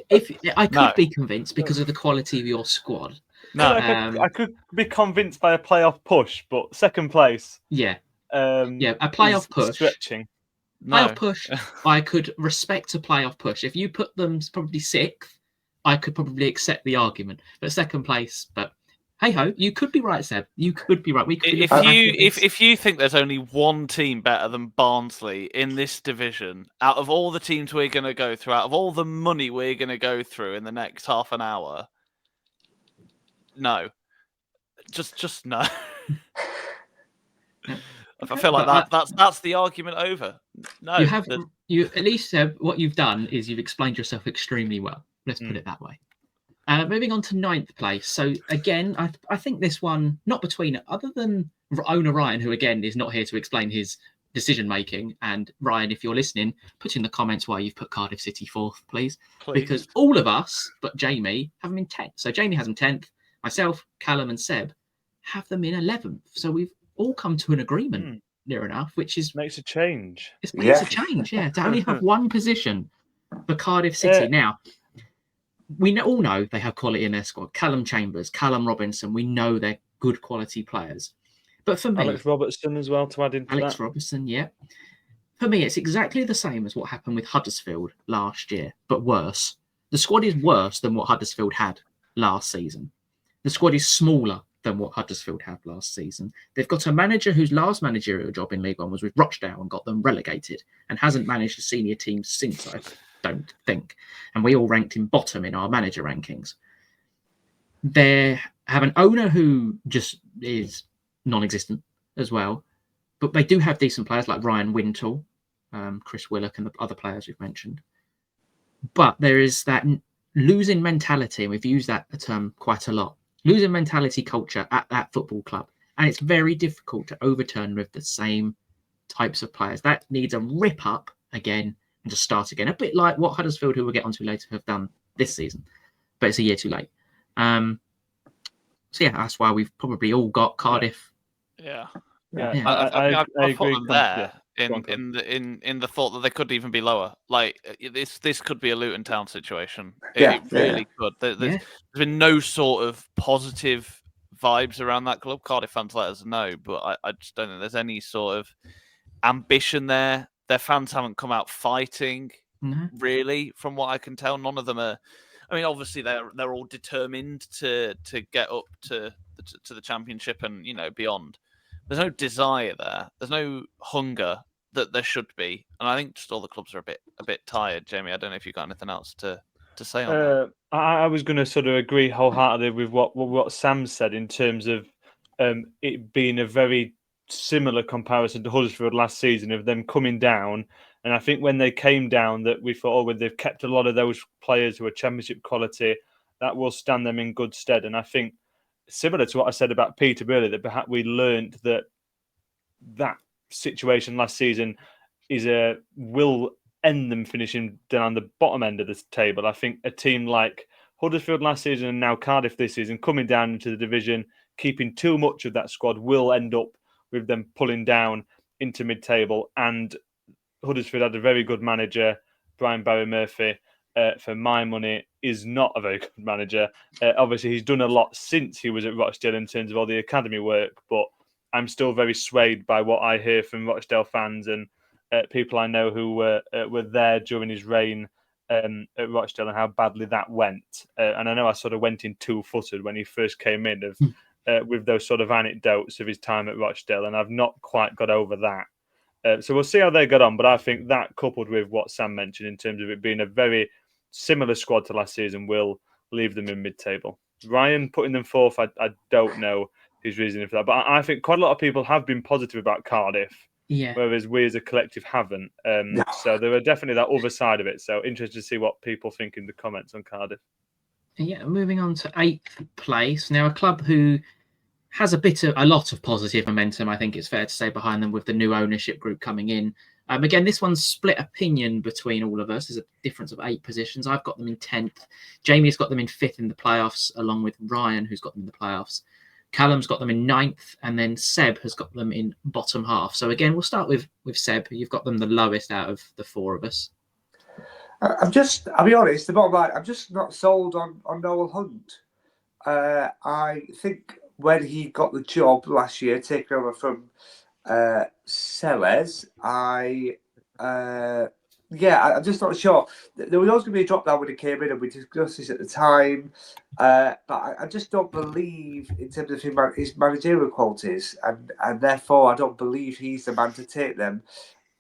be convinced because of the quality of your squad. No, I could be convinced by a playoff push, but second place. Yeah, a playoff push. Stretching. Playoff push. I could respect a playoff push. If you put them probably 6th, I could probably accept the argument. But second place. But hey ho, you could be right, Seb. You could be right. We could. If you think there's only one team better than Barnsley in this division, out of all the teams we're going to go through, out of all the money we're going to go through in the next half an hour. No, just no. I feel like that's the argument over. No, you at least what you've done is you've explained yourself extremely well. Let's put it that way. Moving on to 9th place. So again, I think this one, not between, other than owner Ryan, who again is not here to explain his decision making. And Ryan, if you're listening, put in the comments why you've put Cardiff City 4th, please. Because all of us, but Jamie, have them in 10th. So Jamie has them 10th. Myself, Callum, and Seb have them in 11th. So we've all come to an agreement near enough, which makes a change. It makes a change, yeah. To only have one position for Cardiff City. Now, we all know they have quality in their squad. Callum Chambers, Callum Robinson, we know they're good quality players. But for me... Alex Robertson as well to add into Alex Robertson, yeah. For me, it's exactly the same as what happened with Huddersfield last year, but worse. The squad is worse than what Huddersfield had last season. The squad is smaller than what Huddersfield had last season. They've got a manager whose last managerial job in League One was with Rochdale and got them relegated and hasn't managed a senior team since, I don't think. And we all ranked him bottom in our manager rankings. They have an owner who just is non-existent as well. But they do have decent players like Ryan Wintle, Chris Willock and the other players we've mentioned. But there is that losing mentality, and we've used that term quite a lot. Losing mentality culture at that football club. And it's very difficult to overturn with the same types of players. That needs a rip up again and just start again. A bit like what Huddersfield, who we'll get onto later, have done this season. But it's a year too late. So yeah, that's why we've probably all got Cardiff. Yeah. I agree. Them there in the thought that they could even be lower. Like this could be a Luton Town situation. It really could. There's been no sort of positive vibes around that club. Cardiff fans let us know, but I just don't think there's any sort of ambition there. their fans haven't come out fighting, No. really, from what I can tell. None of them are. I mean, obviously they're all determined to get up to the championship and beyond. There's no desire there. There's no hunger that there should be, and I think just all the clubs are a bit tired. Jamie, I don't know if you got anything else to say on that. I was going to sort of agree wholeheartedly with what Sam said in terms of it being a very similar comparison to Huddersfield last season of them coming down. And I think when they came down, that we thought, oh, they've kept a lot of those players who are championship quality. That will stand them in good stead. And I think similar to what I said about Peter earlier, that perhaps we learned that situation last season will end them finishing down the bottom end of the table. I think a team like Huddersfield last season and now Cardiff this season coming down into the division, keeping too much of that squad will end up with them pulling down into mid-table. And Huddersfield had a very good manager, Brian Barry Murphy. For my money, is not a very good manager. Obviously, he's done a lot since he was at Rochdale in terms of all the academy work, but I'm still very swayed by what I hear from Rochdale fans and people I know who were there during his reign at Rochdale and how badly that went. And I know I sort of went in two-footed when he first came in with those sort of anecdotes of his time at Rochdale, and I've not quite got over that. So we'll see how they get on, but I think that coupled with what Sam mentioned in terms of it being a very similar squad to last season will leave them in mid-table. Ryan putting them fourth, I don't know his reasoning for that, but I think quite a lot of people have been positive about Cardiff, whereas we as a collective haven't. So there are definitely that other side of it. So interested to see what people think in the comments on Cardiff. Yeah, moving on to 8th place. Now, a club who has a lot of positive momentum, I think it's fair to say, behind them with the new ownership group coming in. Again, this one's split opinion between all of us. There's a difference of 8 positions. I've got them in 10th. Jamie's got them in 5th in the playoffs, along with Ryan, who's got them in the playoffs. Callum's got them in 9th, and then Seb has got them in bottom half. So again, we'll start with Seb. You've got them the lowest out of the 4 of us. I'll be honest, the bottom line, I'm just not sold on Noel Hunt. I think when he got the job last year, taking over from Sellers, I'm just not sure. There was always going to be a drop down when he came in, and we discussed this at the time. But I just don't believe in terms of his managerial qualities, and therefore I don't believe he's the man to take them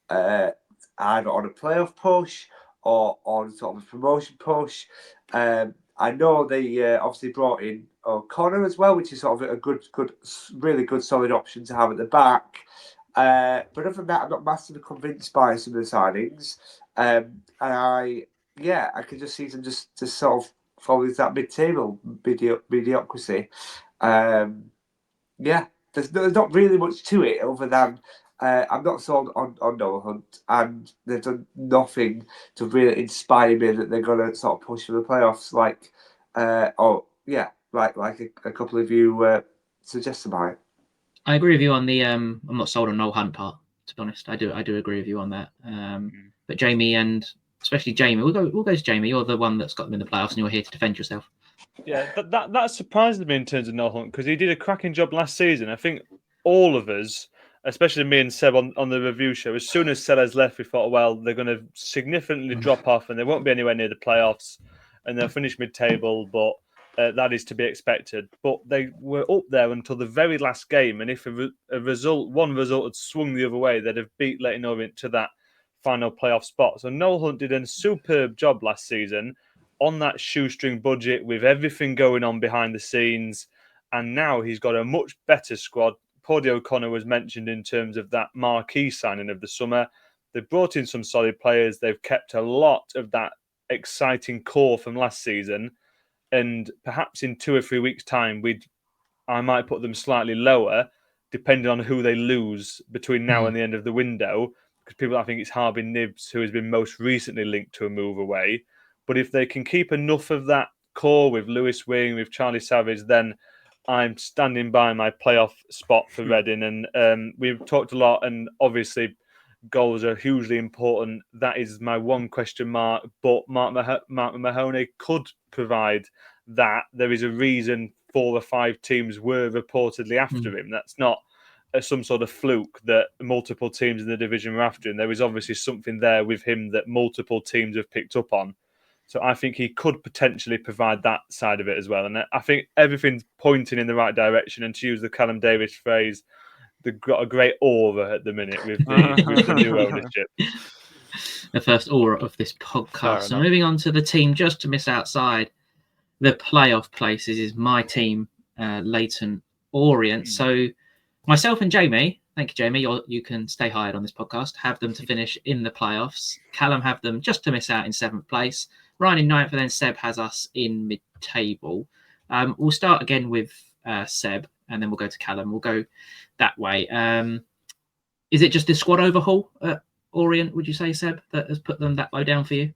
either on a playoff push or on sort of a promotion push. I know they obviously brought in O'Connor as well, which is sort of a really good solid option to have at the back. But other than that, I'm not massively convinced by some of the signings. And I can just see them just sort of following that mid-table mediocrity. There's not really much to it other than I'm not sold on Noah Hunt, and they've done nothing to really inspire me that they're going to sort of push for the playoffs, like a couple of you suggested by it. I agree with you on the I'm not sold on Noel Hunt part, to be honest. I do agree with you on that. But Jamie, and especially Jamie, we'll go to Jamie. You're the one that's got them in the playoffs, and you're here to defend yourself. Yeah, that surprised me in terms of Noel Hunt, because he did a cracking job last season. I think all of us, especially me and Seb on the review show, as soon as Sellers left, we thought, well, they're going to significantly drop off and they won't be anywhere near the playoffs and they'll finish mid-table, but that is to be expected. But they were up there until the very last game, and if one result had swung the other way, they'd have beat Leyton Orient to that final playoff spot. So Noel Hunt did a superb job last season on that shoestring budget with everything going on behind the scenes, and now he's got a much better squad. Paddy O'Connor was mentioned in terms of that marquee signing of the summer. They've brought in some solid players. They've kept a lot of that exciting core from last season. And perhaps in 2 or 3 weeks' time, I might put them slightly lower, depending on who they lose between now and the end of the window. Because people, I think it's Harbin Nibs who has been most recently linked to a move away. But if they can keep enough of that core with Lewis Wing, with Charlie Savage, then I'm standing by my playoff spot for Reading. And we've talked a lot, and obviously goals are hugely important. That is my one question mark. But Mark Mahoney could provide that. There is a reason 4 or 5 teams were reportedly after him. That's not some sort of fluke that multiple teams in the division were after him. There is obviously something there with him that multiple teams have picked up on. So I think he could potentially provide that side of it as well. And I think everything's pointing in the right direction. And to use the Callum Davis phrase, they've got a great aura at the minute with the new ownership. The first aura of this podcast. So moving on to the team just to miss outside the playoff places is my team, Leyton Orient. So myself and Jamie, thank you, Jamie. You can stay hired on this podcast. Have them to finish in the playoffs. Callum have them just to miss out in 7th place. Ryan in 9th, and then Seb has us in mid-table. We'll start again with Seb, and then we'll go to Callum. We'll go that way. Is it just the squad overhaul at Orient, would you say, Seb, that has put them that low down for you?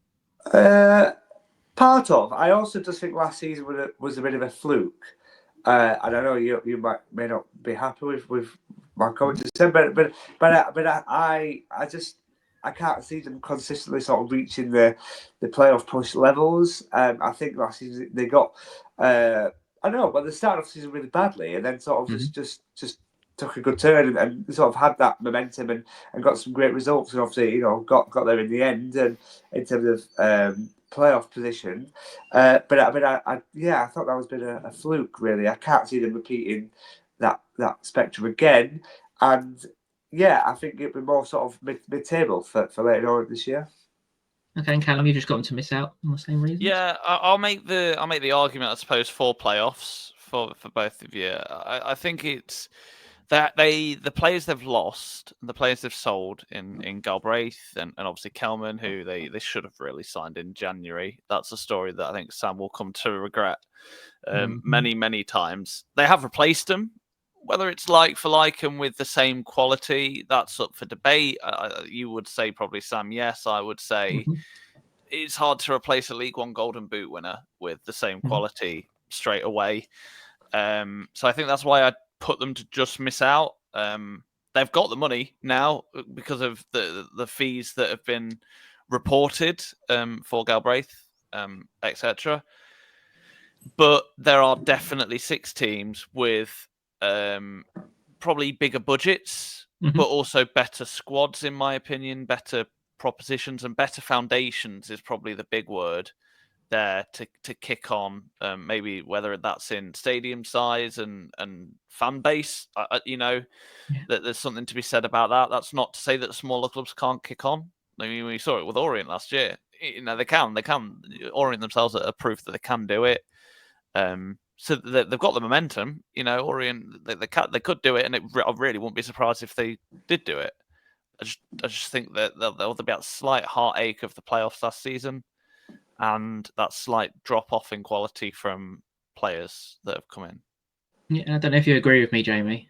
Part of. I also just think last season was a bit of a fluke. And I know you may not be happy with my comments, but I can't see them consistently sort of reaching the playoff push levels. I think last season they got I don't know, but they started off the season really badly and then sort of just took a good turn and sort of had that momentum and got some great results and obviously got there in the end and in terms of playoff position. But I thought that was a bit of a fluke really. I can't see them repeating that spectrum again. And yeah, I think it'll be more sort of mid-table for Leyton Orient this year. Okay, and Callum, you just got them to miss out on the same reasons? Yeah, I'll make the argument, I suppose, for playoffs for both of you. I think it's that the players they've lost, the players they've sold in Galbraith and obviously Kelman, who they should have really signed in January. That's a story that I think Sam will come to regret many times. They have replaced them. Whether it's like for like and with the same quality, that's up for debate. You would say probably, Sam, yes. I would say it's hard to replace a League One Golden Boot winner with the same quality straight away. So I think that's why I put them to just miss out. They've got the money now because of the fees that have been reported for Galbraith, etc. But there are definitely 6 teams with probably bigger budgets, but also better squads, in my opinion, better propositions and better foundations is probably the big word there to kick on. Maybe whether that's in stadium size and fan base, that there's something to be said about that. That's not to say that smaller clubs can't kick on. I mean, we saw it with Orient last year. They can. Orient themselves are proof that they can do it. So they've got the momentum, Orient, they could do it, and I really wouldn't be surprised if they did do it. I just think that there'll be that slight heartache of the playoffs last season and that slight drop-off in quality from players that have come in. Yeah, I don't know if you agree with me, Jamie,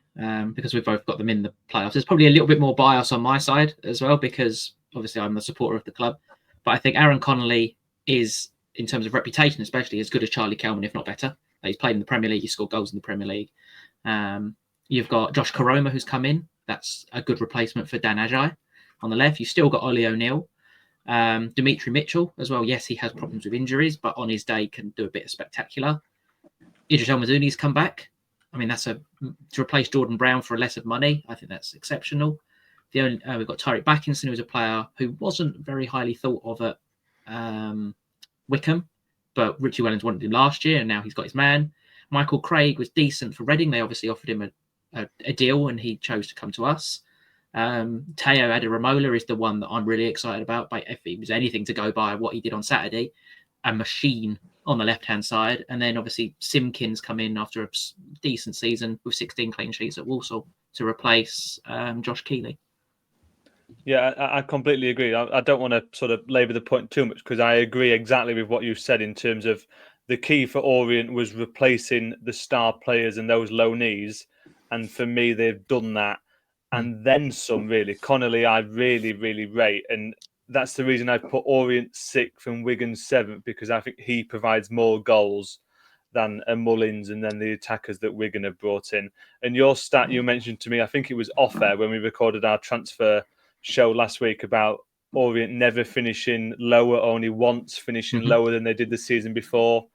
because we've both got them in the playoffs. There's probably a little bit more bias on my side as well, because obviously I'm the supporter of the club. But I think Aaron Connolly is, in terms of reputation especially, as good as Charlie Kelman, if not better. He's played in the Premier League. He scored goals in the Premier League. You've got Josh Koroma, who's come in. That's a good replacement for Dan Ajay. On the left, you've still got Ollie O'Neill. Dimitri Mitchell as well. Yes, he has problems with injuries, but on his day can do a bit of spectacular. Idris El Mazuni's come back. I mean, to replace Jordan Brown for less of money, I think that's exceptional. We've got Tyreek Backinson, who's a player who wasn't very highly thought of at Wickham, but Richie Wellens wanted him last year, and now he's got his man. Michael Craig was decent for Reading. They obviously offered him a deal, and he chose to come to us. Teo Adiramola is the one that I'm really excited about. But if it was anything to go by what he did on Saturday, a machine on the left-hand side. And then obviously Simpkins come in after a decent season with 16 clean sheets at Walsall to replace Josh Keeley. Yeah, I completely agree. I don't want to sort of labour the point too much because I agree exactly with what you said in terms of the key for Orient was replacing the star players and those low knees. And for me, they've done that. And then some, really. Connolly, I really, really rate. And that's the reason I put Orient 6th and Wigan 7th, because I think he provides more goals than Mullins and then the attackers that Wigan have brought in. And your stat you mentioned to me, I think it was off air when we recorded our transfer show last week about Orient never finishing lower, only once finishing lower than they did the season before.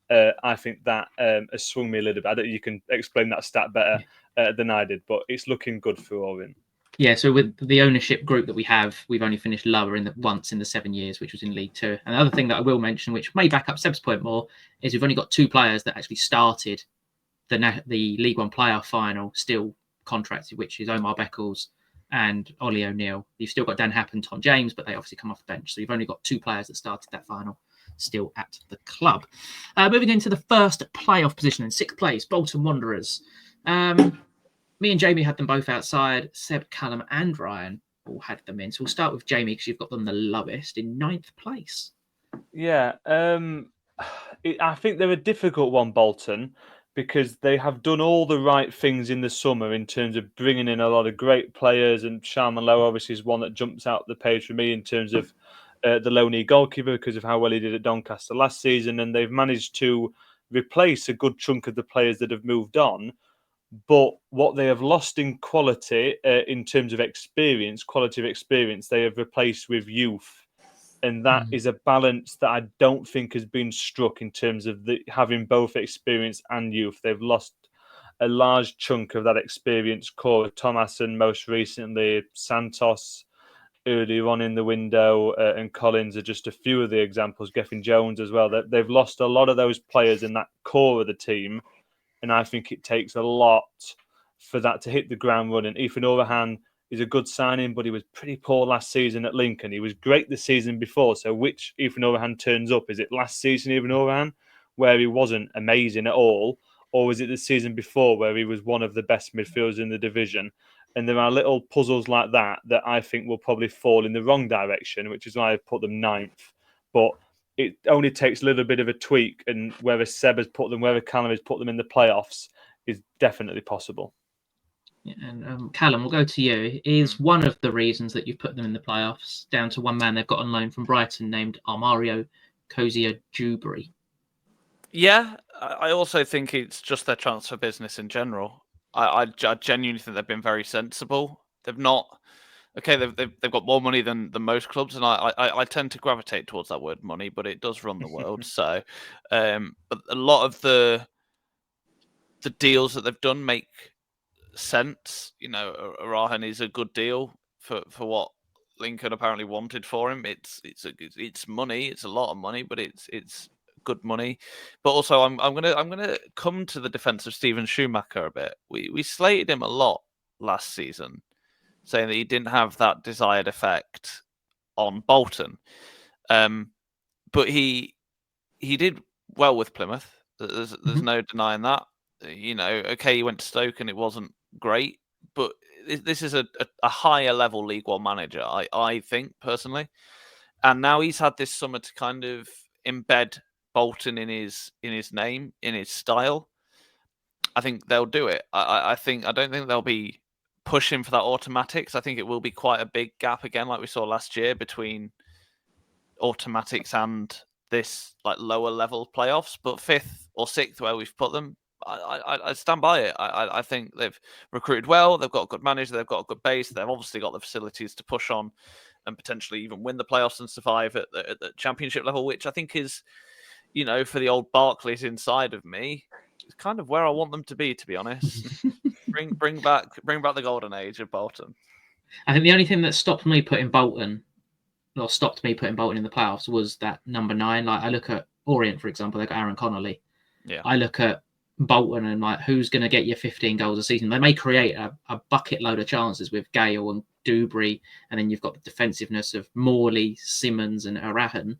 I think that has swung me a little bit. I don't, you can explain that stat better. than I did, but it's looking good for Orient. Yeah, so with the ownership group that we have, we've only finished lower once in the 7 years, which was in League Two. And the other thing that I will mention, which may back up Seb's point more, is we've only got 2 players that actually started the League One playoff final still contracted, which is Omar Beckles and Ollie O'Neill. You've still got Dan Happ and Tom James, but they obviously come off the bench. So you've only got 2 players that started that final still at the club. Moving into the first playoff position in 6th place, Bolton Wanderers. Me and Jamie had them both outside. Seb, Callum and Ryan all had them in. So we'll start with Jamie because you've got them the lowest in 9th place. Yeah, I think they're a difficult one, Bolton, because they have done all the right things in the summer in terms of bringing in a lot of great players. And Sharman Lowe obviously is one that jumps out the page for me in terms of the low knee goalkeeper because of how well he did at Doncaster last season. And they've managed to replace a good chunk of the players that have moved on. But what they have lost in quality, in terms of quality of experience, they have replaced with youth. And that is a balance that I don't think has been struck in terms of having both experience and youth. They've lost a large chunk of that experience core. Thomas and most recently Santos earlier on in the window, and Collins are just a few of the examples. Griffin Jones as well. They've lost a lot of those players in that core of the team. And I think it takes a lot for that to hit the ground running. Ethan Orahan is a good signing, but he was pretty poor last season at Lincoln. He was great the season before. So which Ethan Orahan turns up? Is it last season Ethan Orahan, where he wasn't amazing at all? Or was it the season before where he was one of the best midfielders in the division? And there are little puzzles like that I think will probably fall in the wrong direction, which is why I've put them 9th. But it only takes a little bit of a tweak, and whether Seb has put them, whether Callum has put them in the playoffs is definitely possible. Yeah, and Callum, we'll go to you. Is one of the reasons that you've put them in the playoffs down to one man they've got on loan from Brighton named Armario Cozier-Jubri? Yeah, I also think it's just their transfer business in general. I genuinely think they've been very sensible. They've not... Okay, they've got more money than most clubs, and I tend to gravitate towards that word money, but it does run the world. So, but a lot of the deals that they've done make sense. You know, Arahan is a good deal for what Lincoln apparently wanted for him. It's money. It's a lot of money, but it's good money. But also, I'm gonna come to the defense of Steven Schumacher a bit. We slated him a lot last season, saying that he didn't have that desired effect on Bolton. But he did well with Plymouth. There's no denying that. You know, okay, he went to Stoke and it wasn't great, but this is a higher level League One manager, I think, personally. And now he's had this summer to kind of embed Bolton in his name, in his style. I think they'll do it. I don't think they'll be pushing for that automatics. I think it will be quite a big gap again, like we saw last year, between automatics and this like lower level playoffs. But 5th or 6th, where we've put them, I stand by it. I think they've recruited well. They've got a good manager. They've got a good base. They've obviously got the facilities to push on and potentially even win the playoffs and survive at the championship level, which I think is, you know, for the old Barclays inside of me, it's kind of where I want them to be honest. bring back the golden age of Bolton. I think the only thing that stopped me putting Bolton in the playoffs was that number 9. Like, I look at Orient, for example, they've got Aaron Connolly. Yeah. I look at Bolton and like, who's going to get you 15 goals a season? They may create a bucket load of chances with Gale and Dubry, and then you've got the defensiveness of Morley, Simmons, and Arahan.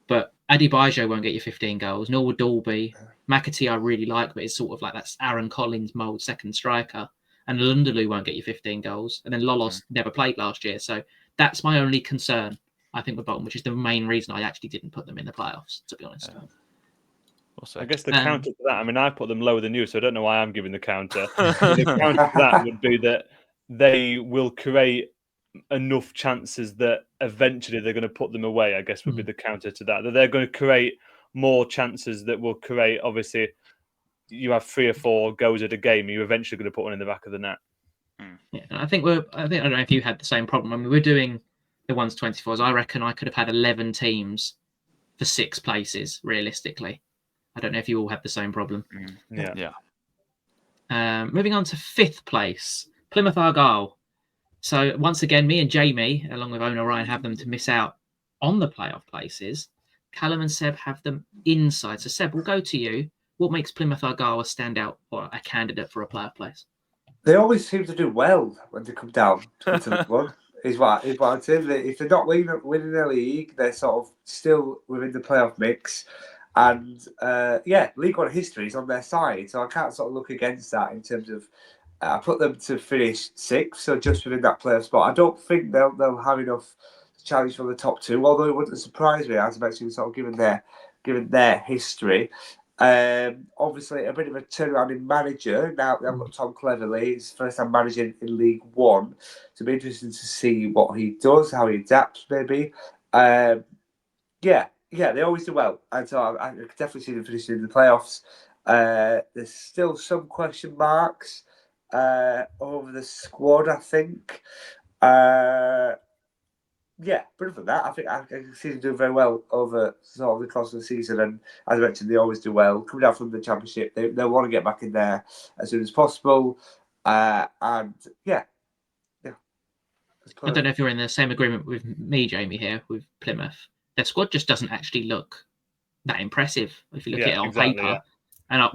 But Adebayo won't get you 15 goals, nor will Dalby. McAtee I really like, but it's sort of like that's Aaron Collins mould second striker. And Lundaloo won't get you 15 goals. And then Lolos never played last year. So that's my only concern, I think, with Bolton, which is the main reason I actually didn't put them in the playoffs, to be honest. Also, I guess the counter to that, I mean, I put them lower than you, so I don't know why I'm giving the counter. The counter to that would be that they will create enough chances that eventually they're going to put them away, I guess would be the counter to that. That they're going to create more chances that will create, obviously, you have 3 or 4 goals at a game, you're eventually going to put one in the back of the net. Yeah, and I don't know if you had the same problem. I mean, we're doing the 1-24s. I reckon I could have had 11 teams for 6 places, realistically. I don't know if you all had the same problem. Yeah. Moving on to 5th place, Plymouth Argyle. So once again, me and Jamie, along with owner Ryan, have them to miss out on the playoff places. Callum and Seb have them inside. So Seb, we'll go to you. What makes Plymouth Argyle a standout or a candidate for a playoff place? They always seem to do well when they come down to League One. Is what I'd say. If they're not winning the league, they're sort of still within the playoff mix. And League One history is on their side, so I can't sort of look against that in terms of. I put them to finish 6th, so just within that playoff spot. I don't think they'll have enough to challenge for the top 2, although it wouldn't surprise me, as I mentioned, sort of given their history. Obviously, a bit of a turnaround in manager. Now they've got Tom Cleverley. It's first time managing in League One. So it'll be interesting to see what he does, how he adapts, maybe. They always do well. And so I could definitely see them finishing in the playoffs. There's still some question marks over the squad, I think. But other than that, I think I can see them doing very well over sort of the course of the season. And as I mentioned, they always do well. Coming down from the Championship, they'll want to get back in there as soon as possible. I don't know if you're in the same agreement with me, Jamie, here with Plymouth. Their squad just doesn't actually look that impressive if you look at it on paper. Yeah. And I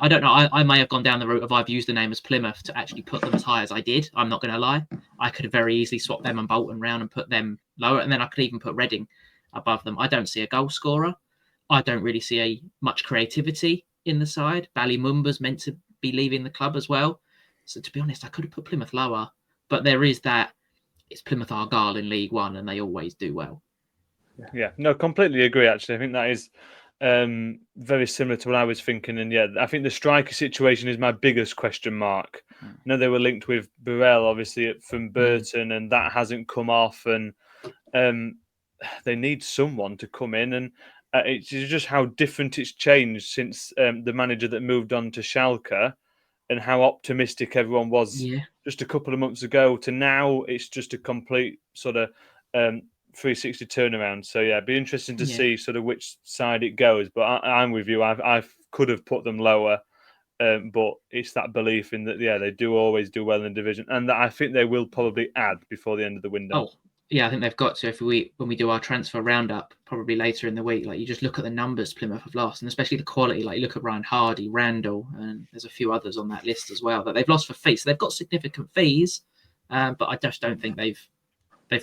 don't know, I may have gone down the route of I've used the name as Plymouth to actually put them as high as I did. I'm not going to lie. I could have very easily swapped them and Bolton round and put them lower, and then I could even put Reading above them. I don't see a goal scorer. I don't really see much creativity in the side. Ballymumba's meant to be leaving the club as well. So to be honest, I could have put Plymouth lower. But there is that, it's Plymouth Argyle in League One, and they always do well. Yeah, no, completely agree, actually. I think that is very similar to what I was thinking. And I think the striker situation is my biggest question mark. I know they were linked with Burrell, obviously, from Burton, and that hasn't come off. And they need someone to come in. And it's just how different it's changed since the manager that moved on to Schalke, and how optimistic everyone was just a couple of months ago to now. It's just a complete sort of 360 turnaround. So it'd be interesting to see sort of which side it goes. But I'm with you. I could have put them lower, but it's that belief in that they do always do well in the division, and that I think they will probably add before the end of the window. Oh yeah, I think they've got to. When we do our transfer roundup, probably later in the week, like you just look at the numbers Plymouth have lost, and especially the quality. Like you look at Ryan Hardy, Randall, and there's a few others on that list as well that they've lost for fees. So they've got significant fees, but I just don't think they've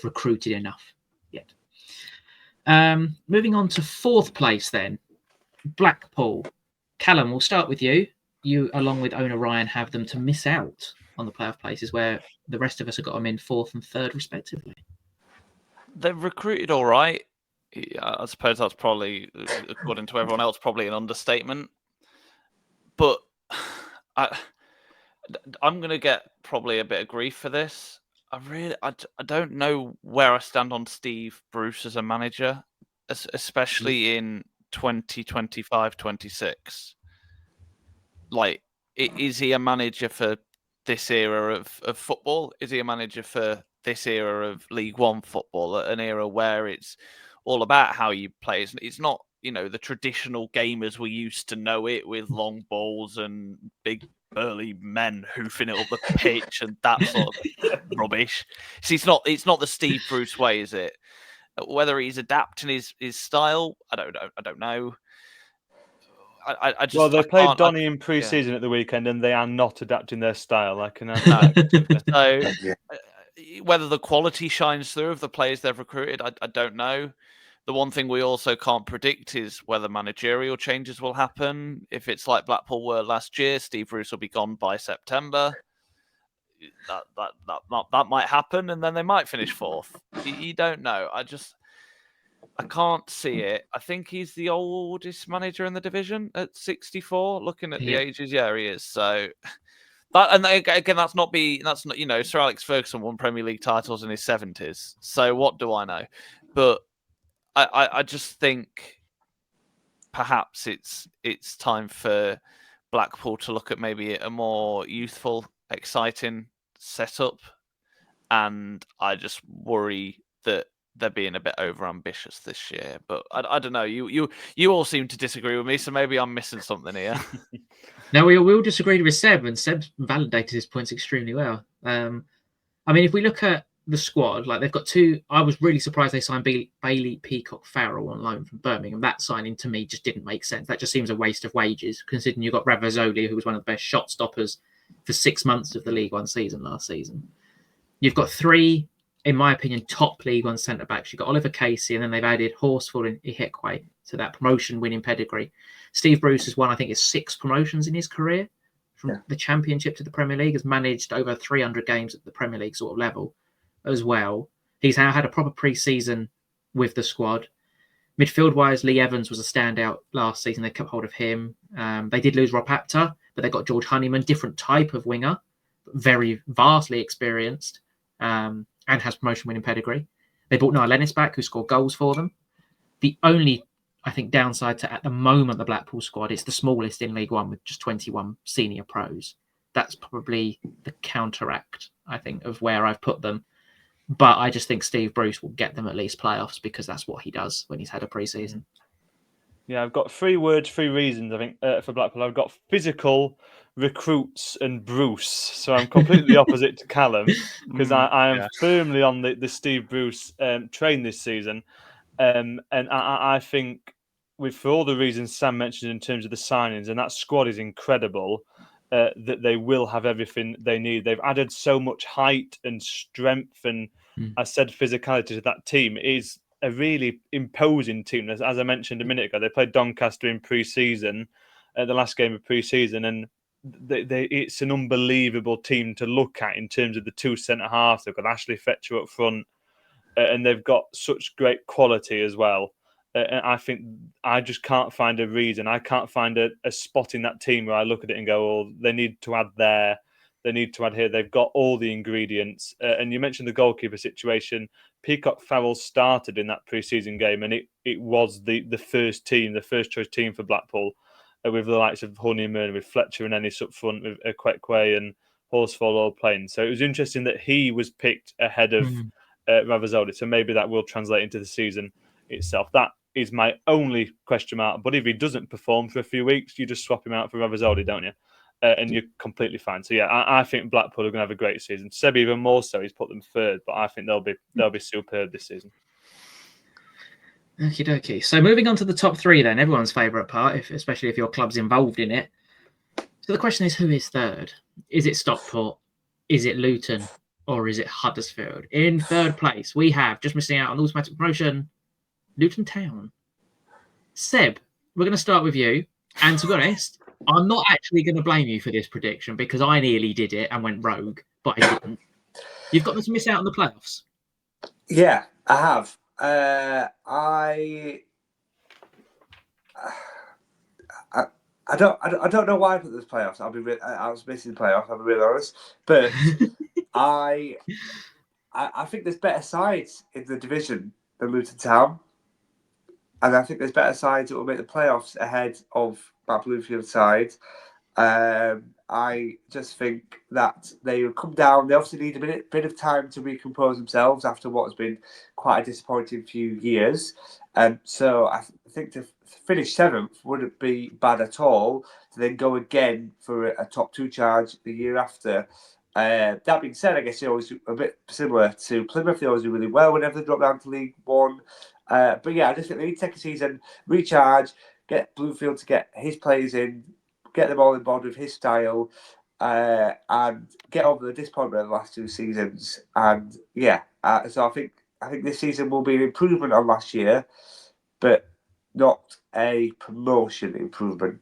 recruited enough yet. Moving on to 4th place then, Blackpool. Callum, we'll start with you. You, along with owner Ryan, have them to miss out on the playoff places, where the rest of us have got them in 4th and 3rd respectively. They've recruited all right. I suppose that's probably, according to everyone else, probably an understatement. But I'm going to get probably a bit of grief for this. I don't know where I stand on Steve Bruce as a manager, especially in 2025-26. Like, is he a manager for this era of football? Is he a manager for this era of League One football, an era where it's all about how you play? It's not, the traditional game as we used to know it, with long balls and big burly men hoofing it up the pitch and that sort of rubbish. See, it's not the Steve Bruce way, is it? Whether he's adapting his style, I don't know. I just, they played Donny in pre-season at the weekend, and they are not adapting their style. I can add that. So whether the quality shines through of the players they've recruited, I don't know. The one thing we also can't predict is whether managerial changes will happen. If it's like Blackpool were last year, Steve Bruce will be gone by September. That might happen, and then they might finish 4th. You don't know. I can't see it. I think he's the oldest manager in the division at 64. Looking at the ages, he is. So that, and again, that's not. Sir Alex Ferguson won Premier League titles in his 70s. So what do I know? But I just think perhaps it's time for Blackpool to look at maybe a more youthful, exciting setup, and I just worry that they're being a bit over ambitious this year. But I don't know. You all seem to disagree with me, so maybe I'm missing something here. No, we all disagreed with Seb, and Seb validated his points extremely well. I mean, if we look at the squad, like they've got two. I was really surprised they signed Bailey Peacock Farrell on loan from Birmingham. That signing to me just didn't make sense. That just seems a waste of wages, considering you've got Ravazzoli, who was one of the best shot stoppers for 6 months of the League One season last season. You've got three, in my opinion, top League One centre backs. You've got Oliver Casey, and then they've added Horsfall and Ihekwe to that promotion-winning pedigree. Steve Bruce has won, I think, 6 promotions in his career from the Championship to the Premier League. Has managed over 300 games at the Premier League sort of level as well. He's now had a proper pre-season with the squad. Midfield-wise, Lee Evans was a standout last season. They kept hold of him. They did lose Rob Apter, but they got George Honeyman, different type of winger, very vastly experienced, and has promotion-winning pedigree. They brought Noah Lennis back, who scored goals for them. The only, I think, downside to, at the moment, the Blackpool squad, it's the smallest in League One with just 21 senior pros. That's probably the counteract, I think, of where I've put them. But I just think Steve Bruce will get them at least playoffs because that's what he does when he's had a pre-season. Yeah, I've got 3 words, 3 reasons, I think, for Blackpool. I've got physical, recruits, and Bruce. So I'm completely opposite to Callum because I am firmly on the Steve Bruce train this season. And I think, for all the reasons Sam mentioned in terms of the signings, and that squad is incredible, that they will have everything they need. They've added so much height and strength, and I said physicality to that team. It is a really imposing team. As I mentioned a minute ago, they played Doncaster in pre-season, the last game of pre-season, and it's an unbelievable team to look at in terms of the 2 centre-halves. They've got Ashley Fetcher up front, and they've got such great quality as well. And I think I just can't find a reason. I can't find a spot in that team where I look at it and go, "Oh, they need to add there. They need to add here." They've got all the ingredients. And you mentioned the goalkeeper situation. Peacock Farrell started in that pre-season game, and it was the first choice team for Blackpool, with the likes of Honeyman, with Fletcher and Ennis up front, with Kwekwe and Horsfall all playing. So it was interesting that he was picked ahead of Ravazzoli. So maybe that will translate into the season itself. That is my only question mark. But if he doesn't perform for a few weeks, you just swap him out for Ravazzoli, don't you? And you're completely fine. So yeah, I think Blackpool are going to have a great season. Seb even more so. He's put them third, but I think they'll be superb this season. Okie dokie. So moving on to the top 3 then, everyone's favourite part, especially if your club's involved in it. So the question is, who is third? Is it Stockport? Is it Luton? Or is it Huddersfield? In third place, we have, just missing out on automatic promotion, Luton Town. Seb, we're going to start with you. And to be honest, I'm not actually going to blame you for this prediction because I nearly did it and went rogue, but I didn't. You've got them to miss out on the playoffs. Yeah, I have. I don't know why I put this playoffs. I was missing the playoffs. I'll be really honest, but I think there's better sides in the division than Luton Town, and I think there's better sides that will make the playoffs ahead of that Bluefield side. I just think that they will come down. They obviously need a bit of time to recompose themselves after what has been quite a disappointing few years. So I think to finish 7th wouldn't be bad at all. To then go again for a top 2 charge the year after. That being said, I guess they're always a bit similar to Plymouth. They always do really well whenever they drop down to League One. But yeah, I just think they need to take a season, recharge, get Bluefield to get his players in, get them all on board with his style, and get over the disappointment of the last 2 seasons. And yeah, so I think this season will be an improvement on last year, but not a promotion improvement.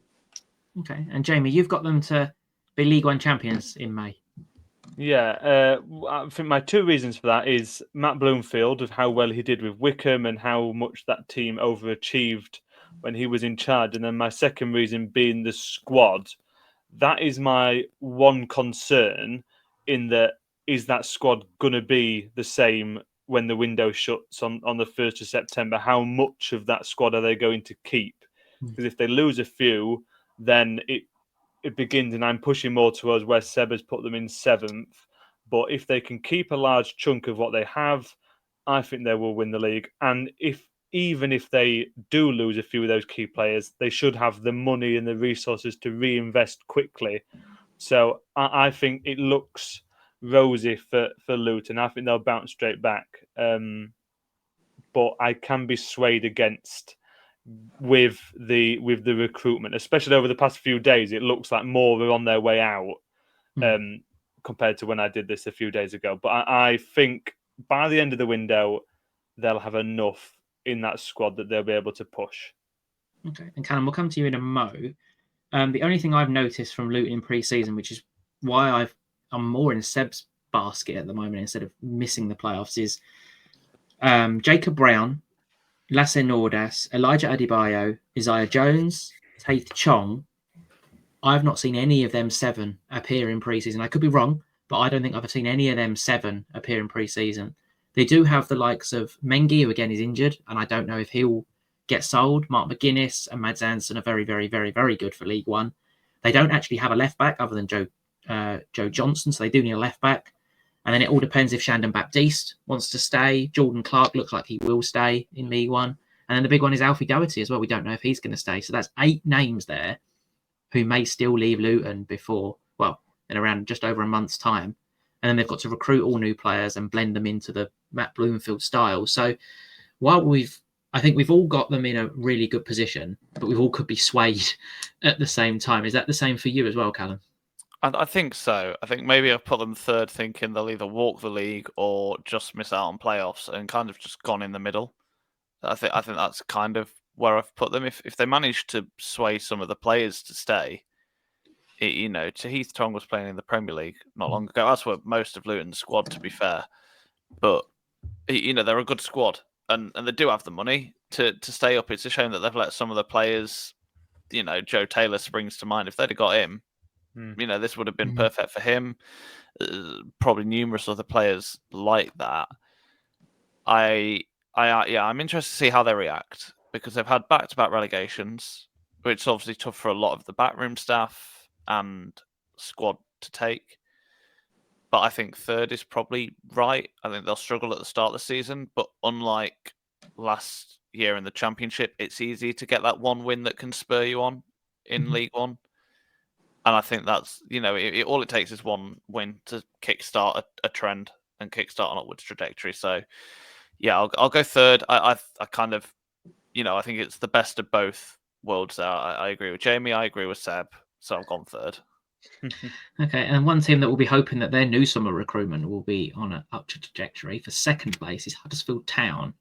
Okay, and Jamie, you've got them to be League One champions in May. Yeah, I think my 2 reasons for that is Matt Bloomfield, of how well he did with Wickham and how much that team overachieved when he was in charge. And then my second reason being the squad. That is my one concern, in that, is that squad going to be the same when the window shuts on the 1st of September? How much of that squad are they going to keep? Because if they lose a few, then it begins, and I'm pushing more towards where Seb has put them in 7th. But if they can keep a large chunk of what they have, I think they will win the league. And even if they do lose a few of those key players, they should have the money and the resources to reinvest quickly. So I think it looks rosy for Luton. I think they'll bounce straight back. But I can be swayed against with the recruitment, especially over the past few days. It looks like more are on their way out compared to when I did this a few days ago. But I think by the end of the window, they'll have enough in that squad that they'll be able to push. Okay, and Callum, we'll come to you in a mo. The only thing I've noticed from Luton in pre-season, which is why I'm more in Seb's basket at the moment instead of missing the playoffs, is Jacob Brown, Lasse Nordas, Elijah Adebayo, Isaiah Jones, Taith Chong. I've not seen any of them 7 appear in pre-season. I could be wrong, but I don't think I've seen any of them 7 appear in pre-season. They do have the likes of Mengi, who again is injured, and I don't know if he'll get sold. Mark McGuinness and Mads Hansen are very, very, very, very good for League One. They don't actually have a left back other than Joe Johnson, so they do need a left back. And then it all depends if Shandon Baptiste wants to stay. Jordan Clark looks like he will stay in League One. And then the big one is Alfie Doherty as well. We don't know if he's going to stay. So that's 8 names there who may still leave Luton in around just over a month's time. And then they've got to recruit all new players and blend them into the Matt Bloomfield style. So while I think we've all got them in a really good position, but we all could be swayed at the same time. Is that the same for you as well, Callum? I think so. I think maybe I've put them third thinking they'll either walk the league or just miss out on playoffs and kind of just gone in the middle. I think that's kind of where I've put them. If they manage to sway some of the players to stay, Heath Tong was playing in the Premier League not long ago. That's where most of Luton's squad, to be fair. But, they're a good squad and they do have the money to stay up. It's a shame that they've let some of the players, Joe Taylor springs to mind. If they'd have got him, this would have been perfect for him. Probably numerous other players like that. I'm interested to see how they react because they've had back-to-back relegations, which is obviously tough for a lot of the backroom staff and squad to take. But I think third is probably right. I think they'll struggle at the start of the season, but unlike last year in the Championship, it's easy to get that one win that can spur you on in League One. And I think that's, all it takes is one win to kickstart a trend and kickstart an upwards trajectory. So, yeah, I'll go third. I kind of, I think it's the best of both worlds there. I agree with Jamie. I agree with Seb. So I've gone third. Okay, and one team that will be hoping that their new summer recruitment will be on an upward trajectory for second place is Huddersfield Town.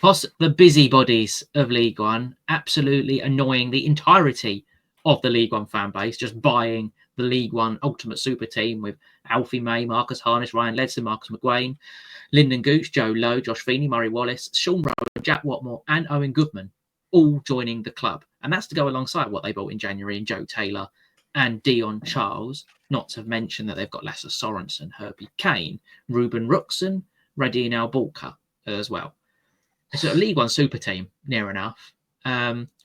Plus the busybodies of League One, absolutely annoying the entirety of the League One fan base, just buying the League One Ultimate Super Team with Alfie May, Marcus Harness, Ryan Ledson, Marcus McGuane, Lyndon Gooch, Joe Lowe, Josh Feeney, Murray Wallace, Sean Rowe, Jack Watmore, and Owen Goodman, all joining the club. And that's to go alongside what they bought in January in Joe Taylor and Dion Charles, not to mention that they've got Lasse Sorensen, Herbie Kane, Ruben Ruxon, Radine Albalka as well. It's a League One super team, near enough.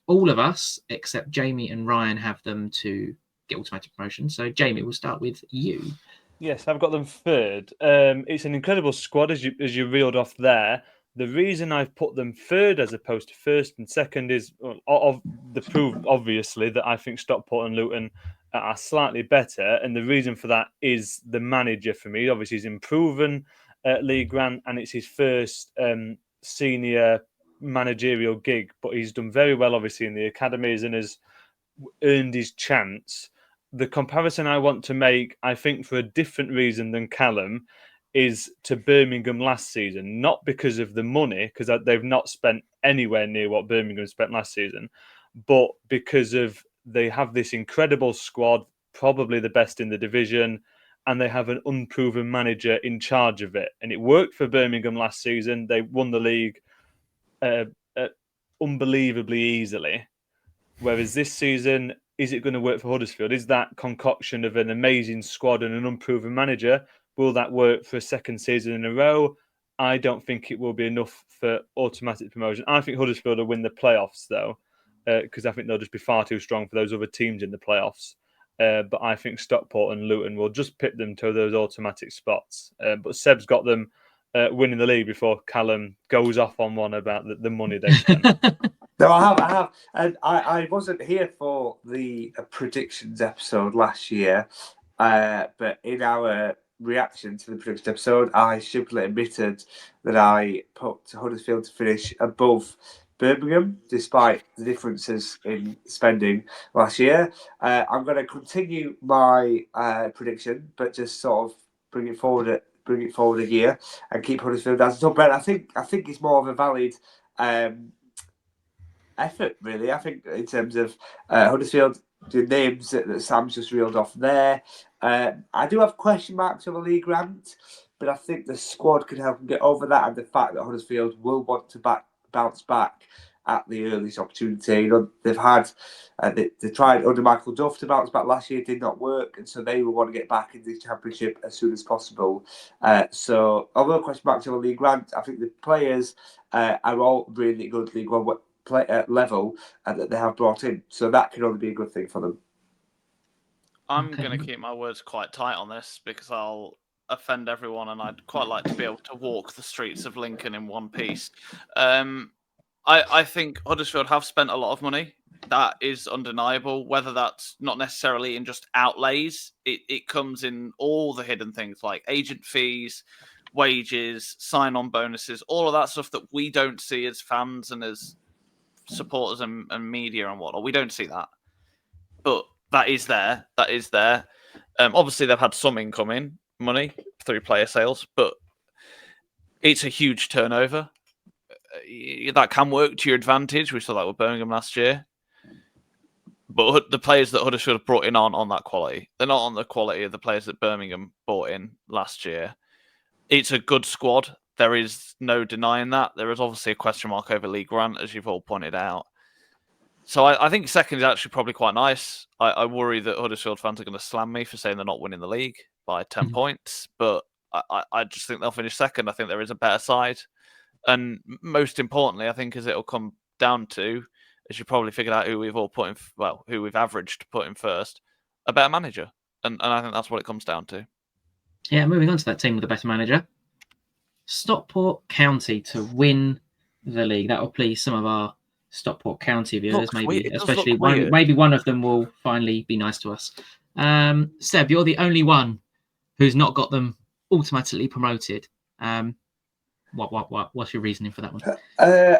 All of us, except Jamie and Ryan, have them to get automatic promotion. So, Jamie, we'll start with you. Yes, I've got them third. It's an incredible squad, as you reeled off there. The reason I've put them third as opposed to first and second is of the proof, obviously, that I think Stockport and Luton are slightly better. And the reason for that is the manager for me. Obviously, he's improving League One, and it's his first senior managerial gig. But he's done very well, obviously, in the academies and has earned his chance. The comparison I want to make, I think for a different reason than Callum, is to Birmingham last season, not because of the money, because they've not spent anywhere near what Birmingham spent last season, but because of they have this incredible squad, probably the best in the division, and they have an unproven manager in charge of it. And it worked for Birmingham last season. They won the league unbelievably easily. Whereas this season, is it going to work for Huddersfield? Is that concoction of an amazing squad and an unproven manager? Will that work for a second season in a row? I don't think it will be enough for automatic promotion. I think Huddersfield will win the playoffs, though, because I think they'll just be far too strong for those other teams in the playoffs. But I think Stockport and Luton will just pip them to those automatic spots. But Seb's got them winning the league before Callum goes off on one about the money they spent. No, I have. And I wasn't here for the predictions episode last year, but in our reaction to the predictions episode, I simply admitted that I put Huddersfield to finish above Birmingham, despite the differences in spending last year. I'm going to continue my prediction, but just sort of bring it forward a year and keep Huddersfield as top. But I think it's more of a valid effort, really. I think in terms of Huddersfield, the names that Sam's just reeled off there. I do have question marks over Lee Grant, but I think the squad can help them get over that, and the fact that Huddersfield will want to bounce back at the earliest opportunity. You know, they've had they tried under Michael Duff to bounce back last year, did not work, and so they will want to get back into the Championship as soon as possible. So, although question marks over Lee Grant, I think the players are all really good League One level that they have brought in, so that can only be a good thing for them. I'm going to keep my words quite tight on this because I'll offend everyone, and I'd quite like to be able to walk the streets of Lincoln in one piece. I think Huddersfield have spent a lot of money. That is undeniable. Whether that's not necessarily in just outlays, it comes in all the hidden things like agent fees, wages, sign-on bonuses, all of that stuff that we don't see as fans and as supporters and media and whatnot. We don't see that, but that is there. Obviously, they've had some incoming money through player sales, but it's a huge turnover. That can work to your advantage. We saw that with Birmingham last year. But the players that Huddersfield have brought in aren't on that quality. They're not on the quality of the players that Birmingham brought in last year. It's a good squad. There is no denying that. There is obviously a question mark over Lee Grant, as you've all pointed out. So I think second is actually probably quite nice. I worry that Huddersfield fans are going to slam me for saying they're not winning the league by 10 points. But I just think they'll finish second. I think there is a better side. And most importantly, I think as it'll come down to, as you probably figured out who we've all put in, who we've averaged to put in first, a better manager. And I think that's what it comes down to. Yeah, moving on to that team with a better manager. Stockport County to win the league. That will please some of our Stockport County viewers, maybe especially one. Maybe one of them will finally be nice to us. Seb, you're the only one who's not got them automatically promoted. What's your reasoning for that one?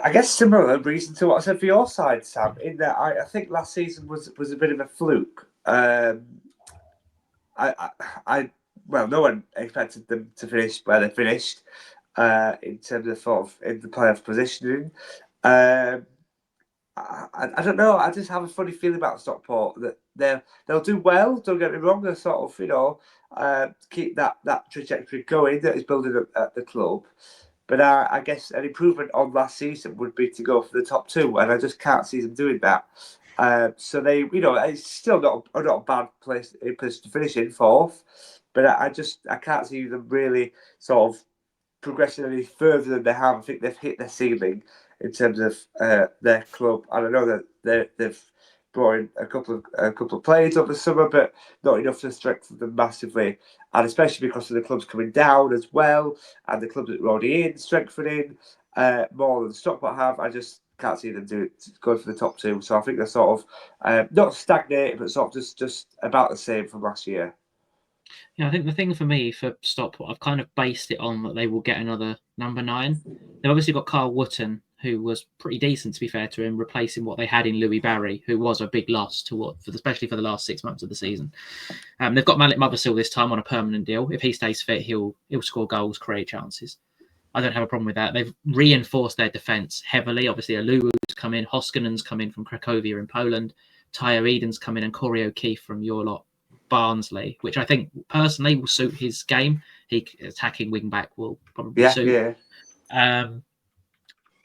I guess similar reason to what I said for your side, Sam. In that I think last season was a bit of a fluke. No one expected them to finish where they finished in terms of sort of in the playoff positioning. I don't know. I just have a funny feeling about Stockport that they'll do well. Don't get me wrong. They'll sort of keep that trajectory going that is building up at the club. But I guess an improvement on last season would be to go for the top two, and I just can't see them doing that. So they, it's still not a bad place to finish in fourth, but I can't see them really sort of progressing any further than they have. I think they've hit their ceiling in terms of their club. And I know that they've brought in a couple of players over the summer, but not enough to strengthen them massively. And especially because of the clubs coming down as well, and the clubs that are already in strengthening more than Stockport have. I just can't see them going for the top two. So I think they're sort of not stagnating, but sort of just about the same from last year. Yeah, I think the thing for me for Stockport, I've kind of based it on that they will get another number 9. They've obviously got Carl Wootton, who was pretty decent, to be fair to him, replacing what they had in Louis Barry, who was a big loss especially for the last 6 months of the season. They've got Malik Mothersill this time on a permanent deal. If he stays fit, he'll score goals, create chances. I don't have a problem with that. They've reinforced their defence heavily. Obviously, Aluu's come in, Hoskinen's come in from Cracovia in Poland, Tyre Eden's come in, and Corey O'Keefe from your lot, Barnsley, which I think personally will suit his game. He attacking wing back will probably suit. Yeah.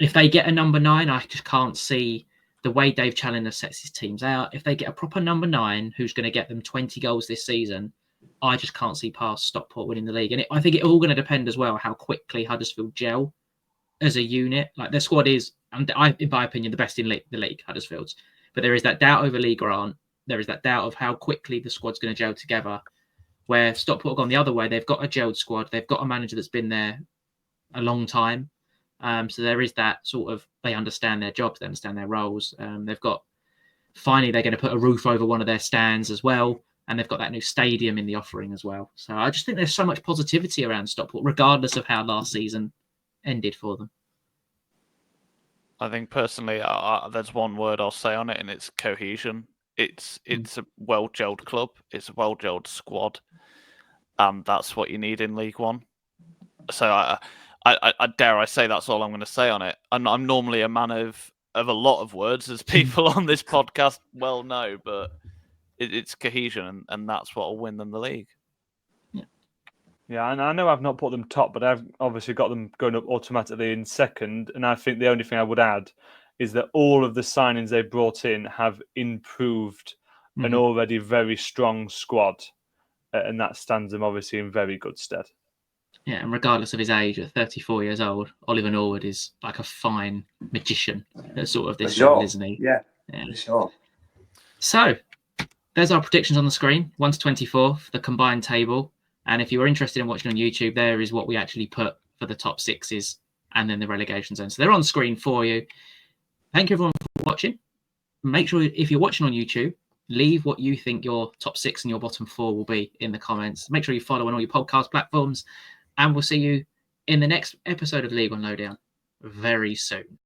If they get a number 9, I just can't see the way Dave Challoner sets his teams out. If they get a proper number 9 who's going to get them 20 goals this season, I just can't see past Stockport winning the league. And I think it's all going to depend as well how quickly Huddersfield gel as a unit. Like their squad is, in my opinion, the best in the league, Huddersfield's. But there is that doubt over Lee Grant. There is that doubt of how quickly the squad's going to gel together. Where Stockport have gone the other way, they've got a gelled squad. They've got a manager that's been there a long time. So there is that sort of, they understand their jobs, they understand their roles. Finally, they're going to put a roof over one of their stands as well. And they've got that new stadium in the offering as well. So I just think there's so much positivity around Stockport, regardless of how last season ended for them. I think personally, there's one word I'll say on it, and it's cohesion. It's a well-gelled club. It's a well-gelled squad. That's what you need in League One. So I dare I say that's all I'm going to say on it. I'm normally a man of a lot of words, as people on this podcast well know, but it's cohesion, and that's what will win them the league. Yeah, and I know I've not put them top, but I've obviously got them going up automatically in second. And I think the only thing I would add is that all of the signings they brought in have improved an already very strong squad. And that stands them obviously in very good stead. Yeah, and regardless of his age, at 34 years old, Oliver Norwood is like a fine magician at sort of this level, isn't he? Yeah, for sure. So, there's our predictions on the screen, 1 to 24 for the combined table. And if you were interested in watching on YouTube, there is what we actually put for the top sixes and then the relegation zone. So they're on screen for you. Thank you everyone for watching. Make sure if you're watching on YouTube, leave what you think your top six and your bottom four will be in the comments. Make sure you follow on all your podcast platforms. And we'll see you in the next episode of League One Lowdown very soon.